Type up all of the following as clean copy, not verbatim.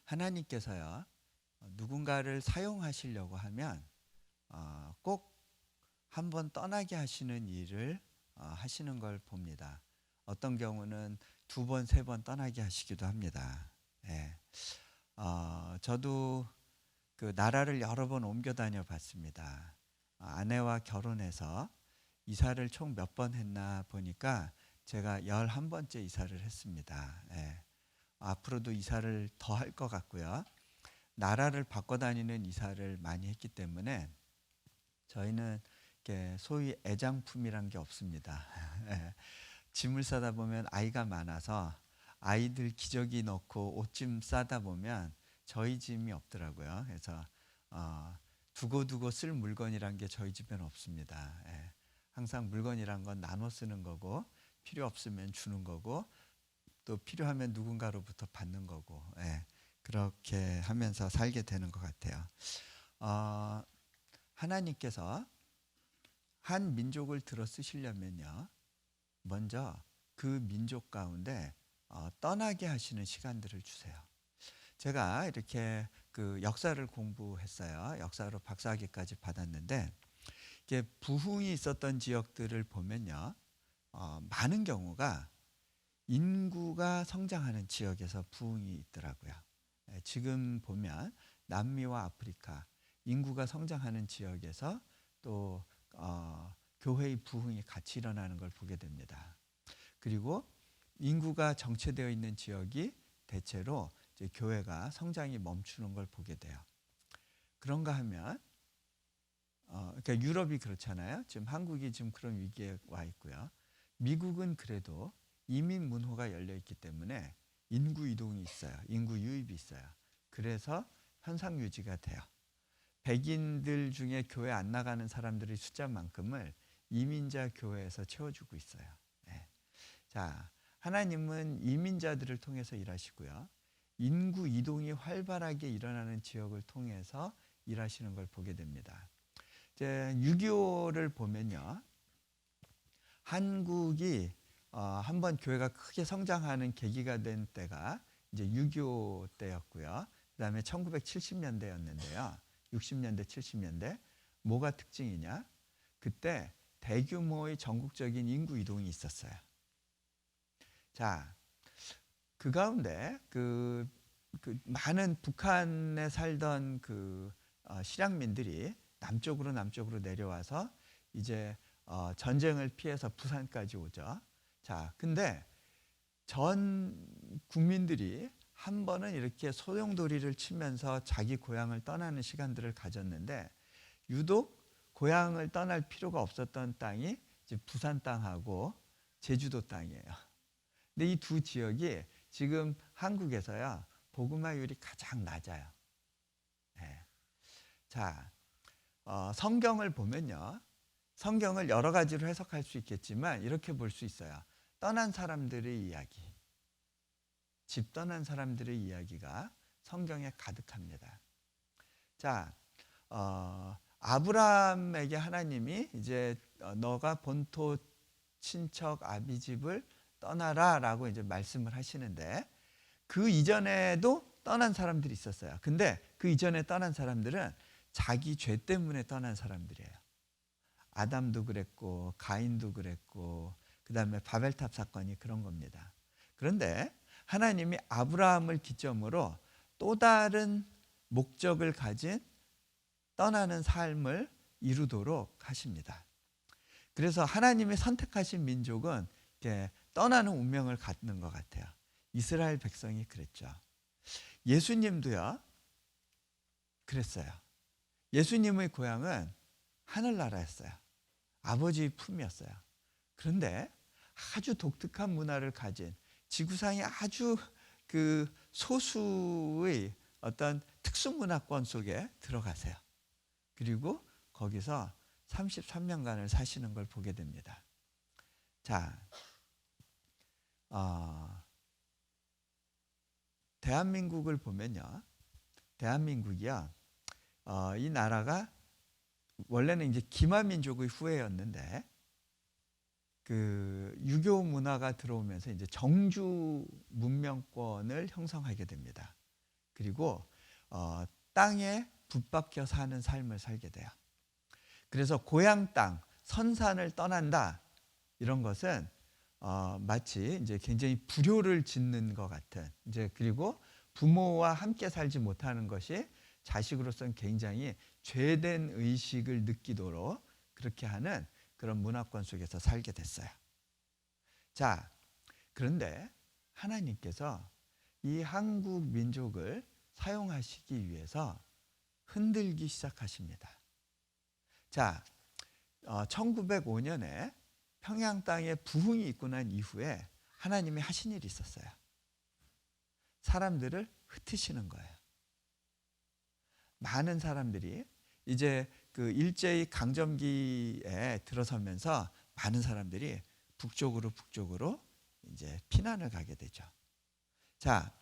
하나님께서요, 누군가를 사용하시려고 하면 꼭 한번 떠나게 하시는 일을 하시는 걸 봅니다. 어떤 경우는 두 번, 세 번 떠나게 하시기도 합니다. 예. 저도 그 나라를 여러 번 옮겨 다녀 봤습니다. 아내와 결혼해서 이사를 총 몇 번 했나 보니까 제가 11번째 이사를 했습니다. 예. 앞으로도 이사를 더 할 것 같고요. 나라를 바꿔 다니는 이사를 많이 했기 때문에 저희는 이렇게 소위 애장품이란 게 없습니다. 예. 짐을 싸다 보면 아이가 많아서 아이들 기저귀 넣고 옷짐 싸다 보면 저희 짐이 없더라고요. 그래서 두고두고 쓸 물건이란 게 저희 집에는 없습니다. 예. 항상 물건이란 건 나눠 쓰는 거고 필요 없으면 주는 거고 또 필요하면 누군가로부터 받는 거고, 예. 그렇게 하면서 살게 되는 것 같아요. 하나님께서 한 민족을 들어 쓰시려면요, 먼저 그 민족 가운데 떠나게 하시는 시간들을 주세요. 제가 이렇게 그 역사를 공부했어요. 역사로 박사학위까지 받았는데 이게 부흥이 있었던 지역들을 보면요, 많은 경우가 인구가 성장하는 지역에서 부흥이 있더라고요. 지금 보면 남미와 아프리카 인구가 성장하는 지역에서 또 교회의 부흥이 같이 일어나는 걸 보게 됩니다. 그리고 인구가 정체되어 있는 지역이 대체로 이제 교회가 성장이 멈추는 걸 보게 돼요. 그런가 하면 그러니까 유럽이 그렇잖아요. 지금 한국이 지금 그런 위기에 와 있고요. 미국은 그래도 이민 문호가 열려 있기 때문에 인구 이동이 있어요. 인구 유입이 있어요. 그래서 현상 유지가 돼요. 백인들 중에 교회 안 나가는 사람들의 숫자만큼을 이민자 교회에서 채워주고 있어요. 네. 자, 하나님은 이민자들을 통해서 일하시고요. 인구 이동이 활발하게 일어나는 지역을 통해서 일하시는 걸 보게 됩니다. 이제 6.25를 보면요, 한국이 한번 교회가 크게 성장하는 계기가 된 때가 이제 6.25 때였고요. 그다음에 1970년대였는데요. 60년대, 70년대 뭐가 특징이냐? 그때 대규모의 전국적인 인구 이동이 있었어요. 자, 그 가운데 그 많은 북한에 살던 그 실향민들이 남쪽으로 내려와서 이제 전쟁을 피해서 부산까지 오죠. 자, 근데 전 국민들이 한 번은 이렇게 소용돌이를 치면서 자기 고향을 떠나는 시간들을 가졌는데 유독 고향을 떠날 필요가 없었던 땅이 이제 부산 땅하고 제주도 땅이에요. 근데 이 두 지역이 지금 한국에서요, 복음화율이 가장 낮아요. 네. 자, 성경을 보면요, 성경을 여러 가지로 해석할 수 있겠지만 이렇게 볼 수 있어요. 떠난 사람들의 이야기, 집 떠난 사람들의 이야기가 성경에 가득합니다. 자, 아브라함에게 하나님이 이제 너가 본토 친척 아비 집을 떠나라라고 이제 말씀을 하시는데 그 이전에도 떠난 사람들이 있었어요. 근데 그 이전에 떠난 사람들은 자기 죄 때문에 떠난 사람들이에요. 아담도 그랬고 가인도 그랬고 그다음에 바벨탑 사건이 그런 겁니다. 그런데 하나님이 아브라함을 기점으로 또 다른 목적을 가진 떠나는 삶을 이루도록 하십니다. 그래서 하나님이 선택하신 민족은 이렇게 떠나는 운명을 갖는 것 같아요. 이스라엘 백성이 그랬죠. 예수님도요, 그랬어요. 예수님의 고향은 하늘나라였어요. 아버지의 품이었어요. 그런데 아주 독특한 문화를 가진 지구상의 아주 그 소수의 어떤 특수문화권 속에 들어가세요. 그리고 거기서 33년간을 사시는 걸 보게 됩니다. 자, 대한민국을 보면요, 대한민국이요, 이 나라가 원래는 이제 기마민족의 후예였는데 그 유교 문화가 들어오면서 이제 정주 문명권을 형성하게 됩니다. 그리고 땅에 붙박혀 사는 삶을 살게 돼요. 그래서 고향 땅, 선산을 떠난다 이런 것은 마치 이제 굉장히 불효를 짓는 것 같은 이제 그리고 부모와 함께 살지 못하는 것이 자식으로서는 굉장히 죄된 의식을 느끼도록 그렇게 하는 그런 문화권 속에서 살게 됐어요. 자, 그런데 하나님께서 이 한국 민족을 사용하시기 위해서 흔들기 시작하십니다. 자, 1905년에 평양 땅에 부흥이 있고 난 이후에 하나님이 하신 일이 있었어요. 사람들을 흩으시는 거예요. 많은 사람들이 이제 그 일제히 강점기에 들어서면서 많은 사람들이 북쪽으로 이제 피난을 가게 되죠. 자,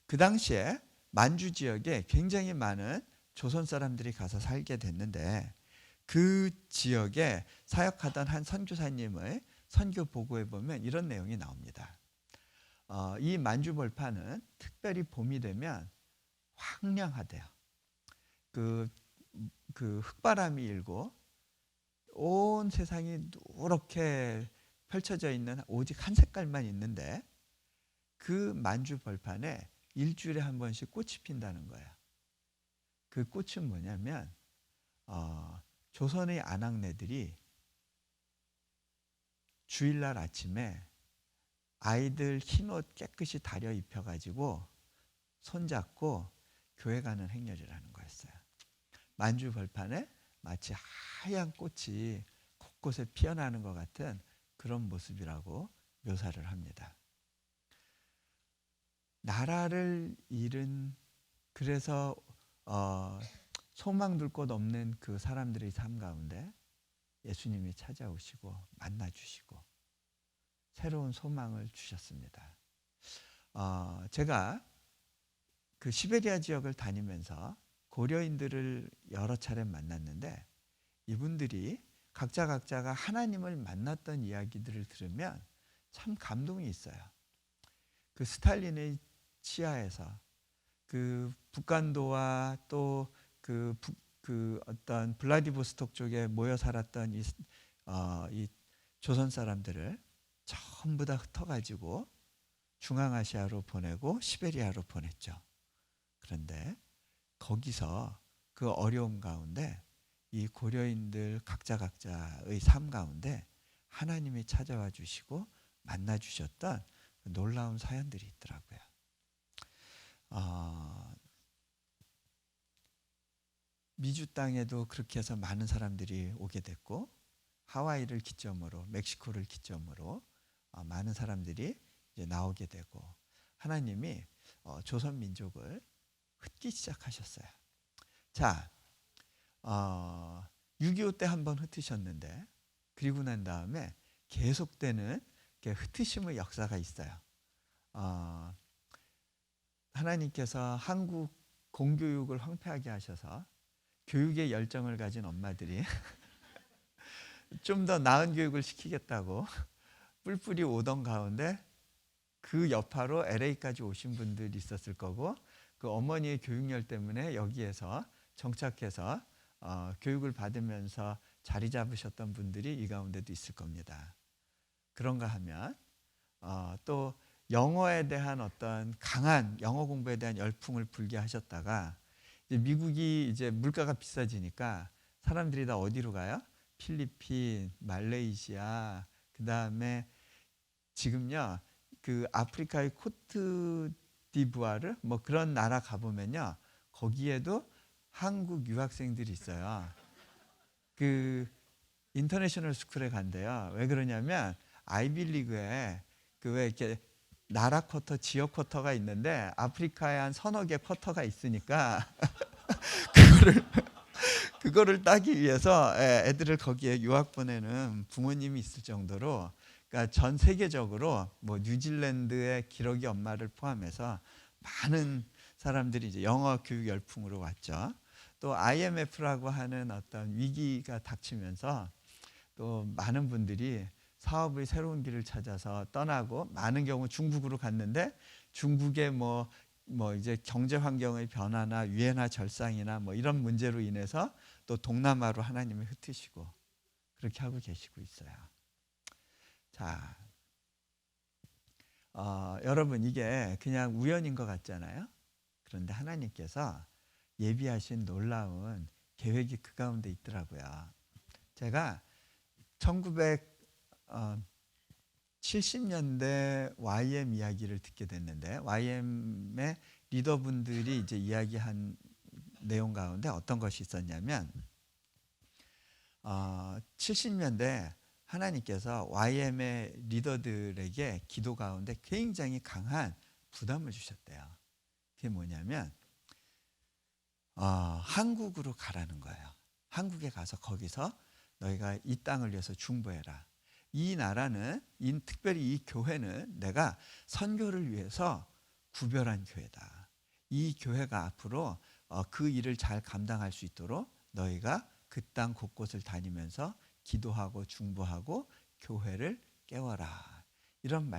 그 당시에 만주 지역에 굉장히 많은 조선 사람들이 가서 살게 됐는데 그 지역에 사역하던 한 선교사님의 선교 보고에 보면 이런 내용이 나옵니다. 이 만주 벌판은 특별히 봄이 되면 황량하대요. 그 흙바람이 일고 온 세상이 누렇게 펼쳐져 있는 오직 한 색깔만 있는데 그 만주 벌판에 일주일에 한 번씩 꽃이 핀다는 거예요. 그 꽃은 뭐냐면 조선의 아낙네들이 주일날 아침에 아이들 흰옷 깨끗이 다려 입혀가지고 손잡고 교회 가는 행렬이라는 거였어요. 만주 벌판에 마치 하얀 꽃이 곳곳에 피어나는 것 같은 그런 모습이라고 묘사를 합니다. 나라를 잃은 그래서 소망 둘 곳 없는 그 사람들의 삶 가운데 예수님이 찾아오시고 만나주시고 새로운 소망을 주셨습니다. 제가 그 시베리아 지역을 다니면서 고려인들을 여러 차례 만났는데 이분들이 각자가 하나님을 만났던 이야기들을 들으면 참 감동이 있어요. 그 스탈린의 치하에서 그 북간도와 또 그 어떤 블라디보스톡 쪽에 모여 살았던 이 조선 사람들을 전부 다 흩어가지고 중앙아시아로 보내고 시베리아로 보냈죠. 그런데 거기서 그 어려움 가운데 이 고려인들 각자의 삶 가운데 하나님이 찾아와 주시고 만나 주셨던 놀라운 사연들이 있더라고요. 미주 땅에도 그렇게 해서 많은 사람들이 오게 됐고 하와이를 기점으로 멕시코를 기점으로 많은 사람들이 이제 나오게 되고 하나님이 조선 민족을 흩기 시작하셨어요. 자, 6.25 때 한번 흩으셨는데 그리고 난 다음에 계속되는 흩으심의 역사가 있어요. 하나님께서 한국 공교육을 황폐하게 하셔서 교육에 열정을 가진 엄마들이 좀 더 나은 교육을 시키겠다고 뿔뿔이 오던 가운데 그 여파로 LA까지 오신 분들이 있었을 거고 그 어머니의 교육열 때문에 여기에서 정착해서 교육을 받으면서 자리 잡으셨던 분들이 이 가운데도 있을 겁니다. 그런가 하면 또 영어에 대한 어떤 강한 영어 공부에 대한 열풍을 불게 하셨다가 이제 미국이 이제 물가가 비싸지니까 사람들이 다 어디로 가요? 필리핀, 말레이시아, 그 다음에 지금요 그 아프리카의 코트디부아르 뭐 그런 나라 가보면요 거기에도 한국 유학생들이 있어요. 그 인터내셔널 스쿨에 간대요. 왜 그러냐면 아이빌리그에 그 왜 이렇게 나라 쿼터, 지역 쿼터가 있는데 아프리카에 한 서너 개 쿼터가 있으니까 그거를 따기 위해서 애들을 거기에 유학 보내는 부모님이 있을 정도로 그러니까 전 세계적으로 뭐 뉴질랜드의 기러기 엄마를 포함해서 많은 사람들이 이제 영어 교육 열풍으로 왔죠. 또 IMF라고 하는 어떤 위기가 닥치면서 또 많은 분들이 사업의 새로운 길을 찾아서 떠나고 많은 경우 중국으로 갔는데 중국의 뭐 뭐 이제 경제 환경의 변화나 위해나 절상이나 뭐 이런 문제로 인해서 또 동남아로 하나님을 흩으시고 그렇게 하고 계시고 있어요. 자, 여러분 이게 그냥 우연인 것 같잖아요. 그런데 하나님께서 예비하신 놀라운 계획이 그 가운데 있더라고요. 제가 1970년대 YM 이야기를 듣게 됐는데 YM의 리더분들이 이제 이야기한 내용 가운데 어떤 것이 있었냐면 70년대 하나님께서 YM의 리더들에게 기도 가운데 굉장히 강한 부담을 주셨대요. 그게 뭐냐면 한국으로 가라는 거예요. 한국에 가서 거기서 너희가 이 땅을 위해서 중보해라. 이 나라는 특별히 이 교회는 내가 선교를 위해서 구별한 교회다. 이 교회가 앞으로 그 일을 잘 감당할 수 있도록 너희가 그 땅 곳곳을 다니면서 기도하고 중보하고 교회를 깨워라. 이런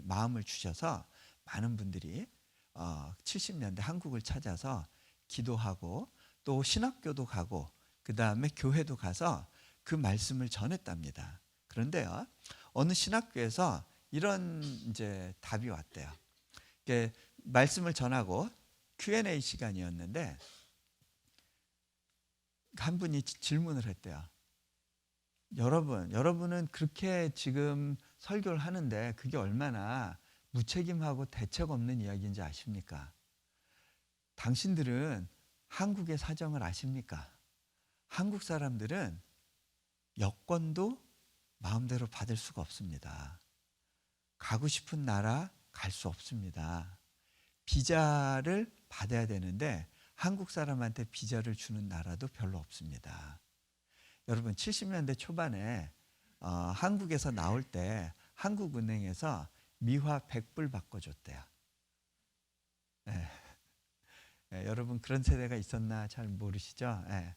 마음을 주셔서 많은 분들이 70년대 한국을 찾아서 기도하고 또 신학교도 가고 그 다음에 교회도 가서 그 말씀을 전했답니다. 그런데요, 어느 신학교에서 이런 이제 답이 왔대요. 말씀을 전하고 Q&A 시간이었는데 한 분이 질문을 했대요. 여러분은 그렇게 지금 설교를 하는데 그게 얼마나 무책임하고 대책 없는 이야기인지 아십니까? 당신들은 한국의 사정을 아십니까? 한국 사람들은 여권도 마음대로 받을 수가 없습니다. 가고 싶은 나라 갈 수 없습니다. 비자를 받아야 되는데 한국 사람한테 비자를 주는 나라도 별로 없습니다. 여러분 70년대 초반에 한국에서 나올 때 한국은행에서 미화 100불 바꿔줬대요. 네. 네, 여러분 그런 세대가 있었나 잘 모르시죠? 네.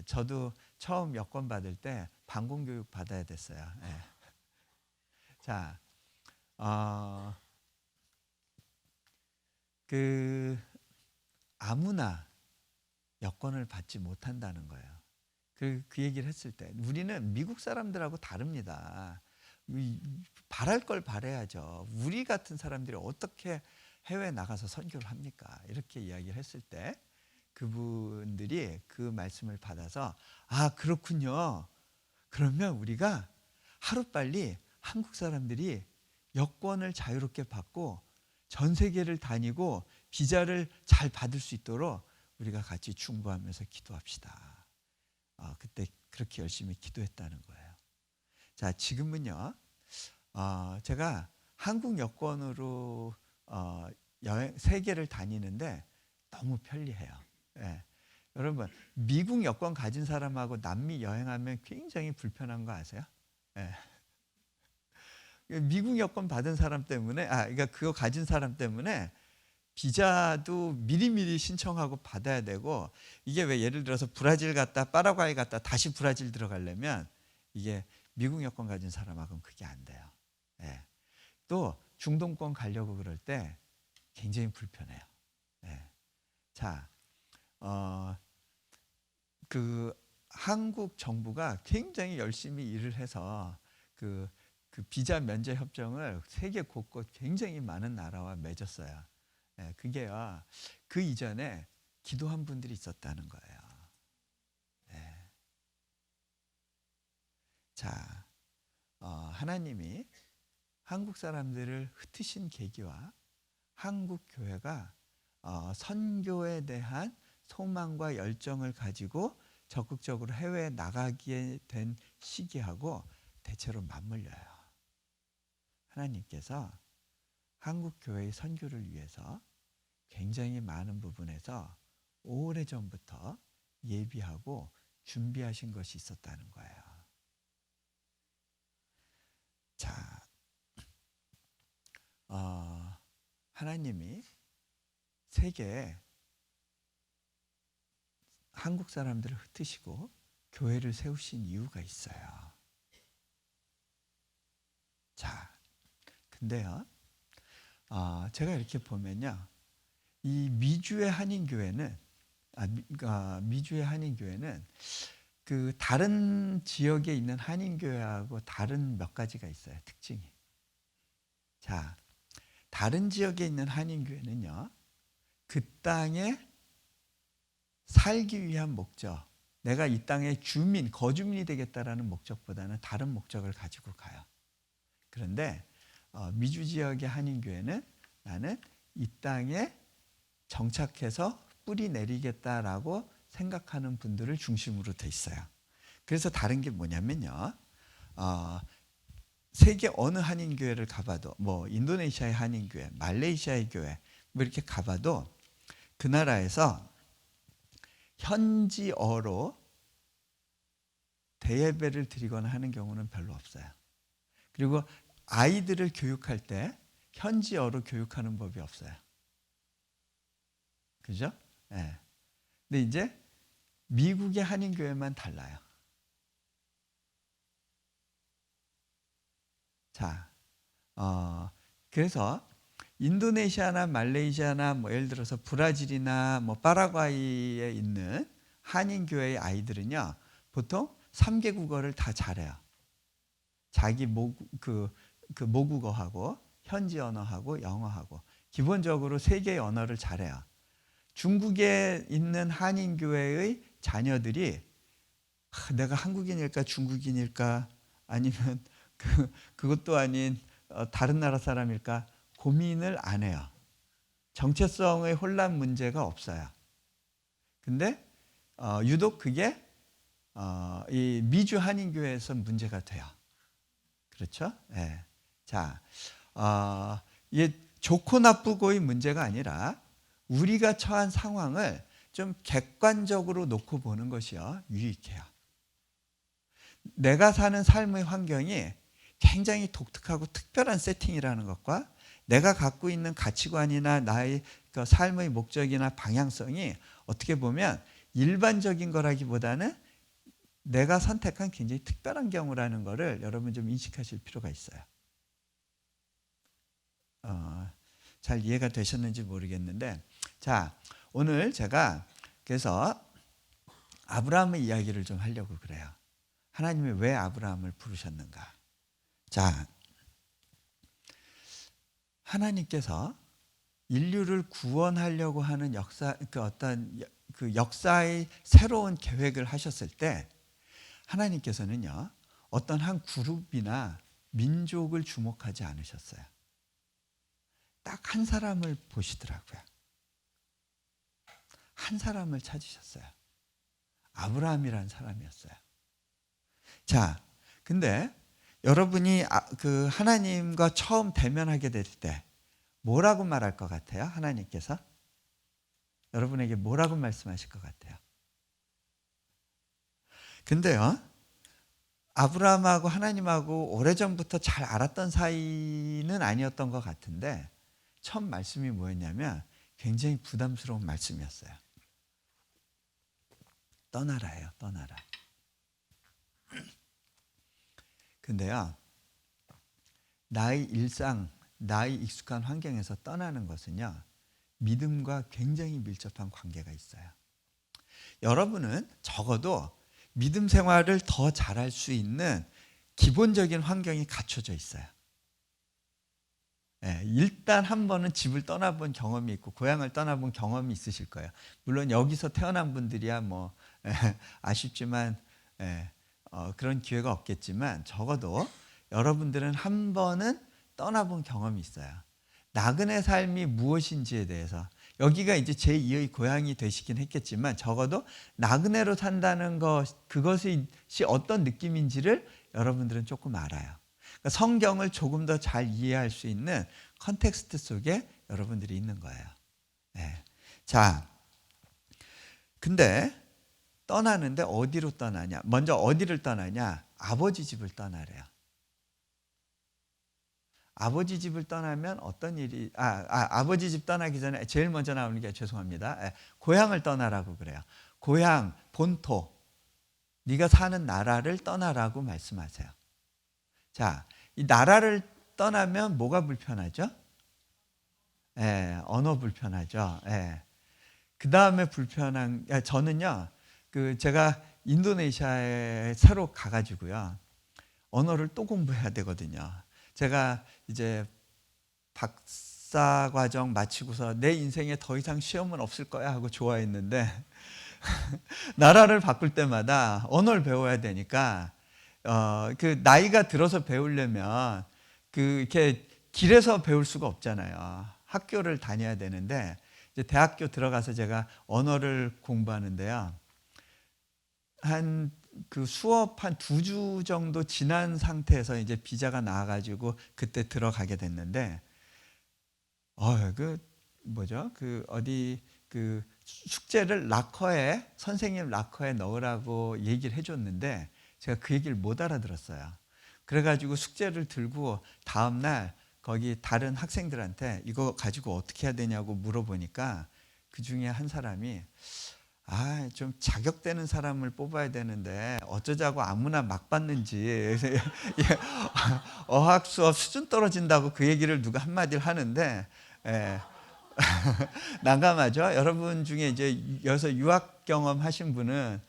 저도 처음 여권 받을 때 방공교육 받아야 됐어요. 네. 자, 아무나 여권을 받지 못한다는 거예요. 그 얘기를 했을 때 우리는 미국 사람들하고 다릅니다. 바랄 걸 바라야죠. 우리 같은 사람들이 어떻게 해외에 나가서 선교를 합니까? 이렇게 이야기를 했을 때 그분들이 그 말씀을 받아서 그렇군요. 그러면 우리가 하루빨리 한국 사람들이 여권을 자유롭게 받고 전 세계를 다니고 비자를 잘 받을 수 있도록 우리가 같이 중보하면서 기도합시다. 그때 그렇게 열심히 기도했다는 거예요. 자, 지금은요. 제가 한국 여권으로 세계를 다니는데 너무 편리해요. 예. 여러분 미국 여권 가진 사람하고 남미 여행하면 굉장히 불편한 거 아세요? 예. 미국 여권 받은 사람 때문에 그러니까 그거 가진 사람 때문에 비자도 미리미리 신청하고 받아야 되고 이게 왜 예를 들어서 브라질 갔다 파라과이 갔다 다시 브라질 들어가려면 이게 미국 여권 가진 사람하고는 그게 안 돼요. 예. 또 중동권 가려고 그럴 때 굉장히 불편해요. 예. 자, 그 한국 정부가 굉장히 열심히 일을 해서 그 비자 면제 협정을 세계 곳곳 굉장히 많은 나라와 맺었어요. 그게요, 그 이전에 기도한 분들이 있었다는 거예요. 자, 하나님이 한국 사람들을 흩으신 계기와 한국 교회가 선교에 대한 소망과 열정을 가지고 적극적으로 해외에 나가게 된 시기하고 대체로 맞물려요. 하나님께서 한국 교회의 선교를 위해서 굉장히 많은 부분에서 오래전부터 예비하고 준비하신 것이 있었다는 거예요. 자, 하나님이 세계에 한국 사람들을 흩으시고 교회를 세우신 이유가 있어요. 자, 근데요, 제가 이렇게 보면요, 이 미주의 한인교회는 미주의 한인교회는 그 다른 지역에 있는 한인교회하고 다른 몇 가지가 있어요. 특징이. 자, 다른 지역에 있는 한인교회는요, 그 땅에 살기 위한 목적, 내가 이 땅의 주민, 거주민이 되겠다라는 목적보다는 다른 목적을 가지고 가요. 그런데 미주 지역의 한인교회는 나는 이 땅에 정착해서 뿌리 내리겠다라고 생각하는 분들을 중심으로 돼 있어요. 그래서 다른 게 뭐냐면요, 세계 어느 한인교회를 가봐도, 뭐 인도네시아의 한인교회, 말레이시아의 교회 뭐 이렇게 가봐도 그 나라에서 현지어로 대예배를 드리거나 하는 경우는 별로 없어요. 그리고 아이들을 교육할 때 현지어로 교육하는 법이 없어요. 그죠? 네. 근데 이제 미국의 한인교회만 달라요. 자, 그래서 인도네시아나 말레이시아나 뭐 예를 들어서 브라질이나 뭐 파라과이에 있는 한인교회의 아이들은요, 보통 3개 국어를 다 잘해요. 자기 모국어하고 현지 언어하고 영어하고 기본적으로 3개의 언어를 잘해요. 중국에 있는 한인교회의 자녀들이 내가 한국인일까 중국인일까 아니면 그것도 아닌 다른 나라 사람일까 고민을 안 해요. 정체성의 혼란 문제가 없어요. 근데 유독 그게 이 미주 한인교회에서 문제가 돼요. 그렇죠? 네. 자, 이게 좋고 나쁘고의 문제가 아니라 우리가 처한 상황을 좀 객관적으로 놓고 보는 것이요, 유익해요. 내가 사는 삶의 환경이 굉장히 독특하고 특별한 세팅이라는 것과 내가 갖고 있는 가치관이나 나의 그 삶의 목적이나 방향성이 어떻게 보면 일반적인 거라기보다는 내가 선택한 굉장히 특별한 경우라는 것을 여러분 좀 인식하실 필요가 있어요. 잘 이해가 되셨는지 모르겠는데, 자, 오늘 제가 그래서 아브라함의 이야기를 좀 하려고 그래요. 하나님이 왜 아브라함을 부르셨는가? 자, 하나님께서 인류를 구원하려고 하는 그 역사의 새로운 계획을 하셨을 때 하나님께서는요, 어떤 한 그룹이나 민족을 주목하지 않으셨어요. 딱 한 사람을 보시더라고요. 한 사람을 찾으셨어요. 아브라함이라는 사람이었어요. 자, 근데 여러분이 그 하나님과 처음 대면하게 될 때 뭐라고 말할 것 같아요? 하나님께서 여러분에게 뭐라고 말씀하실 것 같아요? 근데요, 아브라함하고 하나님하고 오래전부터 잘 알았던 사이는 아니었던 것 같은데 첫 말씀이 뭐였냐면 굉장히 부담스러운 말씀이었어요. 떠나라예요, 떠나라. 근데요, 나의 일상, 나의 익숙한 환경에서 떠나는 것은요, 믿음과 굉장히 밀접한 관계가 있어요. 여러분은 적어도 믿음 생활을 더 잘할 수 있는 기본적인 환경이 갖춰져 있어요. 일단 한 번은 집을 떠나본 경험이 있고 고향을 떠나본 경험이 있으실 거예요. 물론 여기서 태어난 분들이야 뭐 아쉽지만 그런 기회가 없겠지만 적어도 여러분들은 한 번은 떠나본 경험이 있어요. 나그네 삶이 무엇인지에 대해서 여기가 이제 제2의 고향이 되시긴 했겠지만 적어도 나그네로 산다는 것, 그것이 어떤 느낌인지를 여러분들은 조금 알아요. 그러니까 성경을 조금 더 잘 이해할 수 있는 컨텍스트 속에 여러분들이 있는 거예요. 네. 자, 근데 떠나는데 어디로 떠나냐? 먼저 어디를 떠나냐? 아버지 집을 떠나래요. 아버지 집을 떠나면 어떤 일이 아버지 집 떠나기 전에 제일 먼저 나오는 게 죄송합니다. 고향을 떠나라고 그래요. 고향, 본토, 네가 사는 나라를 떠나라고 말씀하세요. 자, 이 나라를 떠나면 뭐가 불편하죠? 예, 언어 불편하죠. 예. 그 다음에 저는요, 제가 인도네시아에 새로 가가지고요, 언어를 또 공부해야 되거든요. 제가 이제 박사 과정 마치고서 내 인생에 더 이상 시험은 없을 거야 하고 좋아했는데, 나라를 바꿀 때마다 언어를 배워야 되니까, 나이가 들어서 배우려면, 이렇게 길에서 배울 수가 없잖아요. 학교를 다녀야 되는데, 이제 대학교 들어가서 제가 언어를 공부하는데요. 수업 한 2주 정도 지난 상태에서 이제 비자가 나와가지고 그때 들어가게 됐는데, 뭐죠? 숙제를 선생님 락커에 넣으라고 얘기를 해줬는데, 제가 그 얘기를 못 알아들었어요. 그래가지고 숙제를 들고 다음날 거기 다른 학생들한테 이거 가지고 어떻게 해야 되냐고 물어보니까 그 중에 한 사람이 좀 자격되는 사람을 뽑아야 되는데 어쩌자고 아무나 막 받는지 어학 수업 수준 떨어진다고 그 얘기를 누가 한마디를 하는데, 예. 난감하죠. 여러분 중에 이제 여기서 유학 경험 하신 분은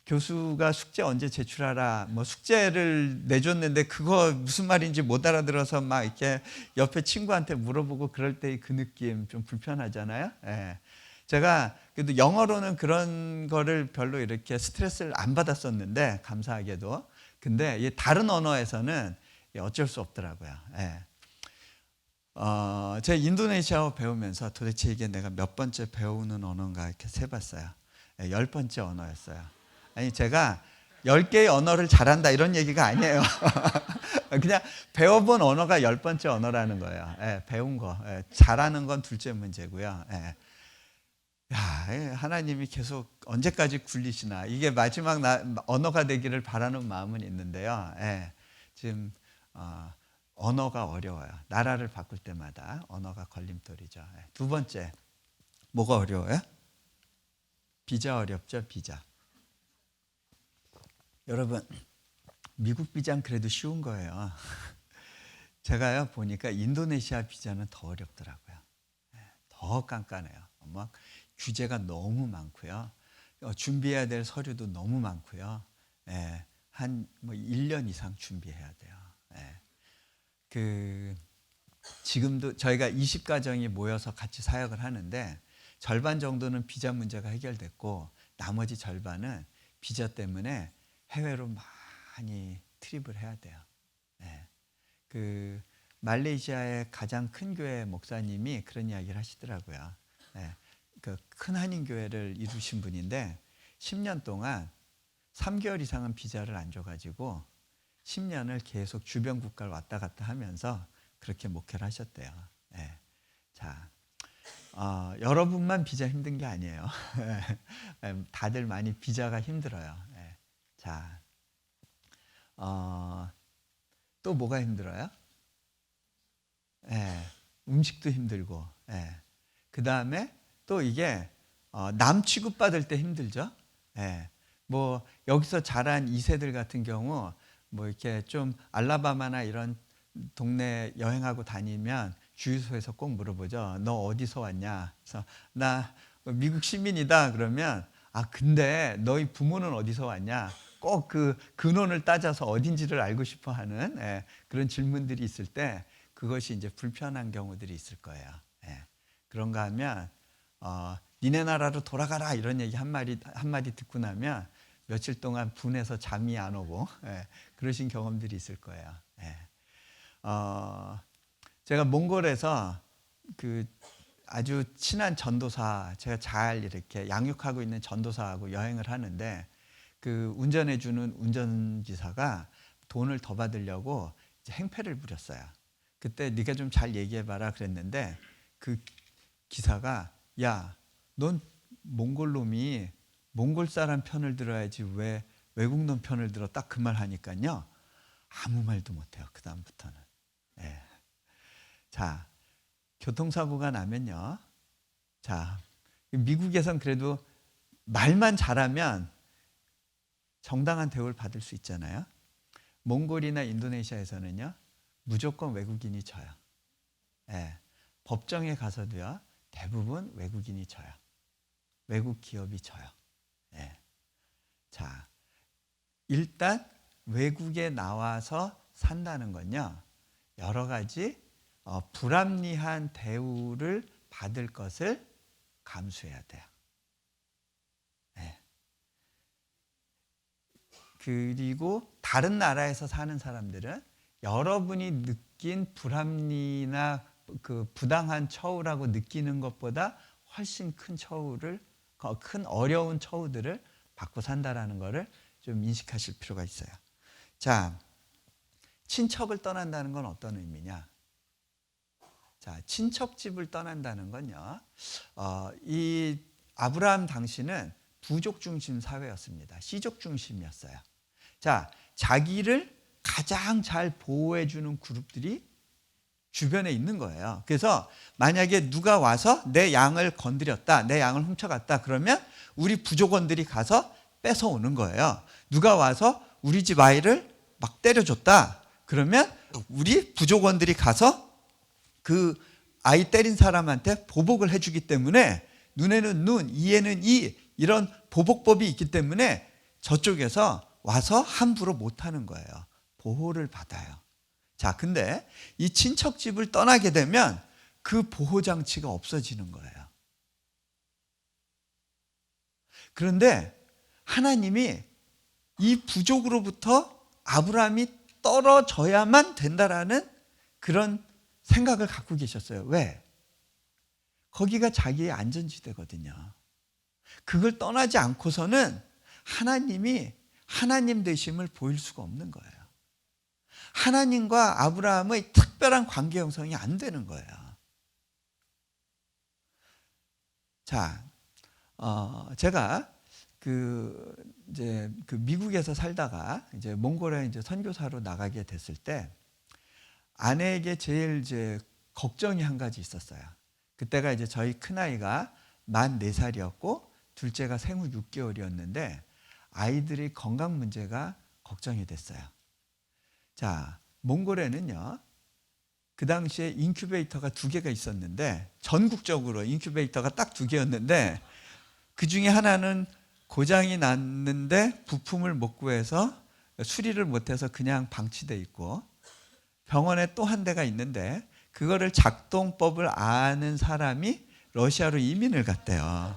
교수가 숙제 언제 제출하라, 뭐 숙제를 내줬는데 그거 무슨 말인지 못 알아들어서 막 이렇게 옆에 친구한테 물어보고 그럴 때 그 느낌 좀 불편하잖아요. 예. 제가 그래도 영어로는 그런 거를 별로 이렇게 스트레스를 안 받았었는데, 감사하게도. 근데 이 다른 언어에서는 어쩔 수 없더라고요. 예. 제가 인도네시아어 배우면서 도대체 이게 내가 몇 번째 배우는 언어인가 이렇게 세봤어요. 10번째 언어였어요. 아니, 제가 10개의 언어를 잘한다 이런 얘기가 아니에요. 그냥 배워본 언어가 10번째 언어라는 거예요. 배운 거. 잘하는 건 둘째 문제고요. 하나님이 계속 언제까지 굴리시나. 이게 마지막 언어가 되기를 바라는 마음은 있는데요. 지금 언어가 어려워요. 나라를 바꿀 때마다 언어가 걸림돌이죠. 두 번째, 뭐가 어려워요? 비자 어렵죠, 비자. 여러분, 미국 비자는 그래도 쉬운 거예요. 제가요 보니까 인도네시아 비자는 더 어렵더라고요. 더 깐깐해요. 막 규제가 너무 많고요. 준비해야 될 서류도 너무 많고요. 한 1년 이상 준비해야 돼요. 지금도 저희가 20가정이 모여서 같이 사역을 하는데, 절반 정도는 비자 문제가 해결됐고 나머지 절반은 비자 때문에 해외로 많이 트립을 해야 돼요. 말레이시아의 가장 큰 교회 목사님이 그런 이야기를 하시더라고요. 큰 한인교회를 이루신 분인데 10년 동안 3개월 이상은 비자를 안 줘가지고 10년을 계속 주변 국가를 왔다 갔다 하면서 그렇게 목회를 하셨대요. 자, 여러분만 비자 힘든 게 아니에요. 다들 많이 비자가 힘들어요. 자, 또 뭐가 힘들어요? 음식도 힘들고, 그 다음에 또 이게 남 취급받을 때 힘들죠. 뭐 여기서 자란 2세들 같은 경우 뭐 이렇게 좀 알라바마나 이런 동네 여행하고 다니면 주유소에서 꼭 물어보죠. 너 어디서 왔냐? 그래서 나 미국 시민이다. 그러면 근데 너희 부모는 어디서 왔냐? 꼭 그 근원을 따져서 어딘지를 알고 싶어 하는 그런 질문들이 있을 때 그것이 이제 불편한 경우들이 있을 거예요. 그런가 하면 니네 나라로 돌아가라 이런 얘기 한마디 듣고 나면 며칠 동안 분해서 잠이 안 오고 그러신 경험들이 있을 거예요. 제가 몽골에서 아주 친한 전도사, 제가 잘 이렇게 양육하고 있는 전도사하고 여행을 하는데, 운전해주는 운전기사가 돈을 더 받으려고 이제 행패를 부렸어요. 그때 네가 좀 잘 얘기해봐라 그랬는데, 그 기사가 야, 넌 몽골 놈이 몽골 사람 편을 들어야지 왜 외국 놈 편을 들어, 딱 그 말 하니까요 아무 말도 못해요. 그 다음부터는. 자, 교통사고가 나면요, 자, 미국에선 그래도 말만 잘하면 정당한 대우를 받을 수 있잖아요. 몽골이나 인도네시아에서는요 무조건 외국인이 져요. 법정에 가서도요, 대부분 외국인이 져요. 외국 기업이 져요. 예. 자, 일단 외국에 나와서 산다는 건요, 여러 가지 불합리한 대우를 받을 것을 감수해야 돼요. 예. 그리고 다른 나라에서 사는 사람들은 여러분이 느낀 불합리나 그 부당한 처우라고 느끼는 것보다 훨씬 큰 처우를, 큰 어려운 처우들을 받고 산다라는 것을 좀 인식하실 필요가 있어요. 자, 친척을 떠난다는 건 어떤 의미냐? 자, 친척집을 떠난다는 건요, 이 아브라함 당시는 부족 중심 사회였습니다. 씨족 중심이었어요. 자, 자기를 가장 잘 보호해주는 그룹들이 주변에 있는 거예요. 그래서 만약에 누가 와서 내 양을 건드렸다, 내 양을 훔쳐갔다, 그러면 우리 부족원들이 가서 뺏어오는 거예요. 누가 와서 우리 집 아이를 막 때려줬다, 그러면 우리 부족원들이 가서 그 아이 때린 사람한테 보복을 해주기 때문에, 눈에는 눈, 이에는 이, 이런 보복법이 있기 때문에 저쪽에서 와서 함부로 못하는 거예요. 보호를 받아요. 자, 근데 이 친척집을 떠나게 되면 그 보호장치가 없어지는 거예요. 그런데 하나님이 이 부족으로부터 아브라함이 떨어져야만 된다라는 그런 생각을 갖고 계셨어요. 왜? 거기가 자기의 안전지대거든요. 그걸 떠나지 않고서는 하나님이 하나님 되심을 보일 수가 없는 거예요. 하나님과 아브라함의 특별한 관계 형성이 안 되는 거예요. 자, 제가 이제 미국에서 살다가 이제 몽골에 이제 선교사로 나가게 됐을 때 아내에게 제일 이제 걱정이 한 가지 있었어요. 그때가 이제 저희 큰아이가 만 4살이었고 둘째가 생후 6개월이었는데 아이들이 건강 문제가 걱정이 됐어요. 자, 몽골에는요, 그 당시에 인큐베이터가 2개가 있었는데, 전국적으로 인큐베이터가 딱 2개였는데, 그 중에 하나는 고장이 났는데 부품을 못 구해서 수리를 못해서 그냥 방치돼 있고, 병원에 또 한 대가 있는데 그거를 작동법을 아는 사람이 러시아로 이민을 갔대요.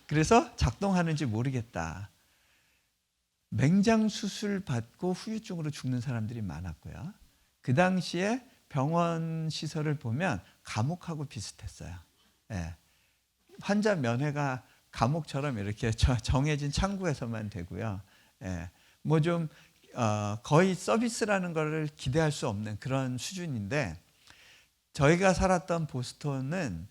그래서 작동하는지 모르겠다. 맹장 수술 받고 후유증으로 죽는 사람들이 많았고요. 그 당시에 병원 시설을 보면 감옥하고 비슷했어요. 예. 환자 면회가 감옥처럼 이렇게 정해진 창구에서만 되고요. 예. 뭐 좀 거의 서비스라는 것을 기대할 수 없는 그런 수준인데, 저희가 살았던 보스턴은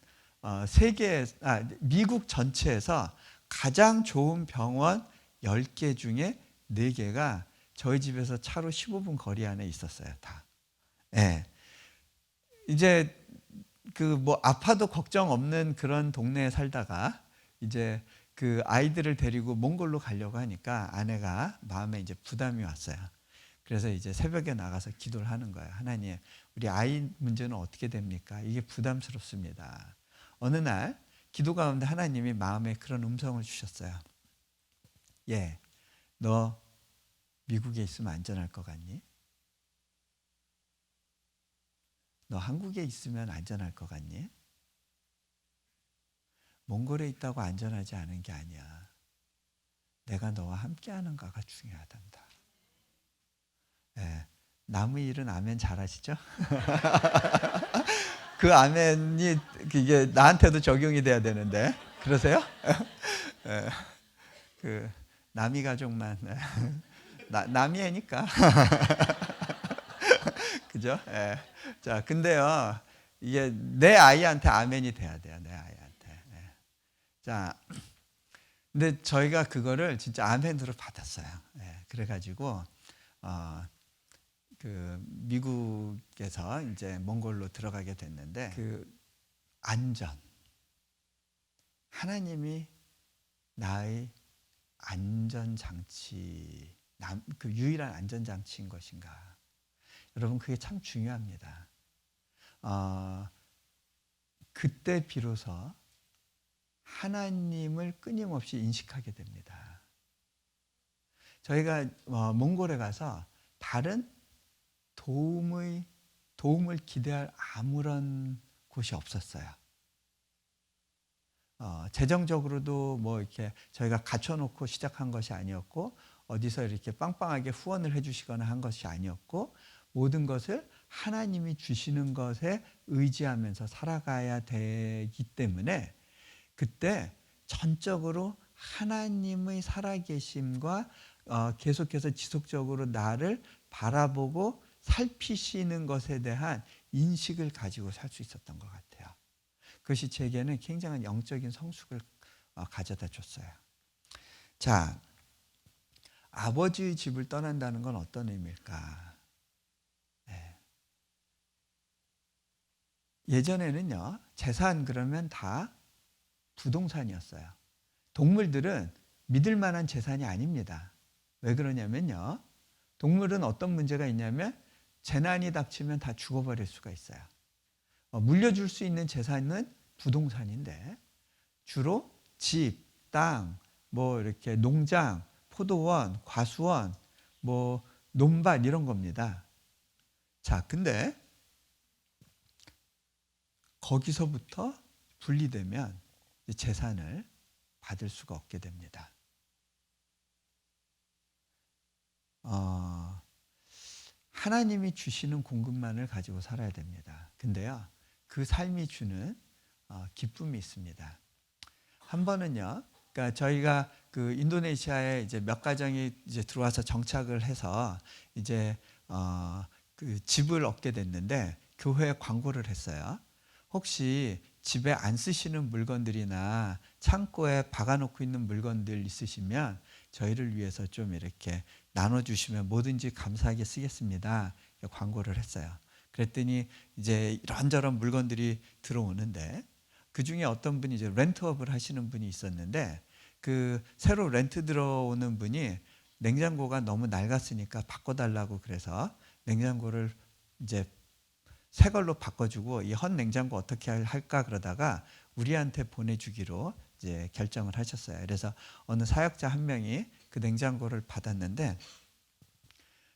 미국 전체에서 가장 좋은 병원 10개 중에 4개가 저희 집에서 차로 15분 거리 안에 있었어요, 다. 예. 이제 뭐 아파도 걱정 없는 그런 동네에 살다가 이제 그 아이들을 데리고 몽골로 가려고 하니까 아내가 마음에 이제 부담이 왔어요. 그래서 이제 새벽에 나가서 기도를 하는 거예요. 하나님, 우리 아이 문제는 어떻게 됩니까? 이게 부담스럽습니다. 어느 날 기도 가운데 하나님이 마음에 그런 음성을 주셨어요. 예, 너 미국에 있으면 안전할 것 같니? 너 한국에 있으면 안전할 것 같니? 몽골에 있다고 안전하지 않은 게 아니야. 내가 너와 함께하는 가가 중요하단다. 예, 남의 일은 아멘 잘하시죠? 그 아멘이 이게 나한테도 적용이 돼야 되는데 그러세요? 예, 그 남이 가족만 남이애니까 그죠? 예. 자, 근데요, 이게 내 아이한테 아멘이 돼야 돼요. 내 아이한테. 예. 자, 근데 저희가 그거를 진짜 아멘으로 받았어요. 예. 그래가지고 미국에서 이제 몽골로 들어가게 됐는데, 그 안전, 하나님이 나의 안전장치, 그 유일한 안전장치인 것인가? 여러분, 그게 참 중요합니다. 그때 비로소 하나님을 끊임없이 인식하게 됩니다. 저희가 몽골에 가서 다른 도움을 기대할 아무런 곳이 없었어요. 재정적으로도 뭐 이렇게 저희가 갖춰놓고 시작한 것이 아니었고, 어디서 이렇게 빵빵하게 후원을 해주시거나 한 것이 아니었고, 모든 것을 하나님이 주시는 것에 의지하면서 살아가야 되기 때문에 그때 전적으로 하나님의 살아계심과 계속해서 지속적으로 나를 바라보고 살피시는 것에 대한 인식을 가지고 살 수 있었던 것 같아요. 그것이 제게는 굉장한 영적인 성숙을 가져다 줬어요. 자, 아버지의 집을 떠난다는 건 어떤 의미일까? 네. 예전에는요, 재산 그러면 다 부동산이었어요. 동물들은 믿을 만한 재산이 아닙니다. 왜 그러냐면요, 동물은 어떤 문제가 있냐면 재난이 닥치면 다 죽어버릴 수가 있어요. 물려줄 수 있는 재산은 부동산인데 주로 집, 땅, 뭐 이렇게 농장, 포도원, 과수원, 뭐 논밭 이런 겁니다. 자, 근데 거기서부터 분리되면 재산을 받을 수가 없게 됩니다. 하나님이 주시는 공급만을 가지고 살아야 됩니다. 근데요, 그 삶이 주는 기쁨이 있습니다. 한 번은요, 그러니까 저희가 그 인도네시아에 이제 몇 가정이 이제 들어와서 정착을 해서 이제 그 집을 얻게 됐는데 교회에 광고를 했어요. 혹시 집에 안 쓰시는 물건들이나 창고에 박아놓고 있는 물건들 있으시면 저희를 위해서 좀 이렇게 나눠주시면 뭐든지 감사하게 쓰겠습니다. 광고를 했어요. 그랬더니 이제 이런저런 물건들이 들어오는데 그 중에 어떤 분이 이제 렌트업을 하시는 분이 있었는데 그 새로 렌트 들어오는 분이 냉장고가 너무 낡았으니까 바꿔달라고 그래서 냉장고를 이제 새 걸로 바꿔주고 이 헌 냉장고 어떻게 할까 그러다가 우리한테 보내주기로 이제 결정을 하셨어요. 그래서 어느 사역자 한 명이 그 냉장고를 받았는데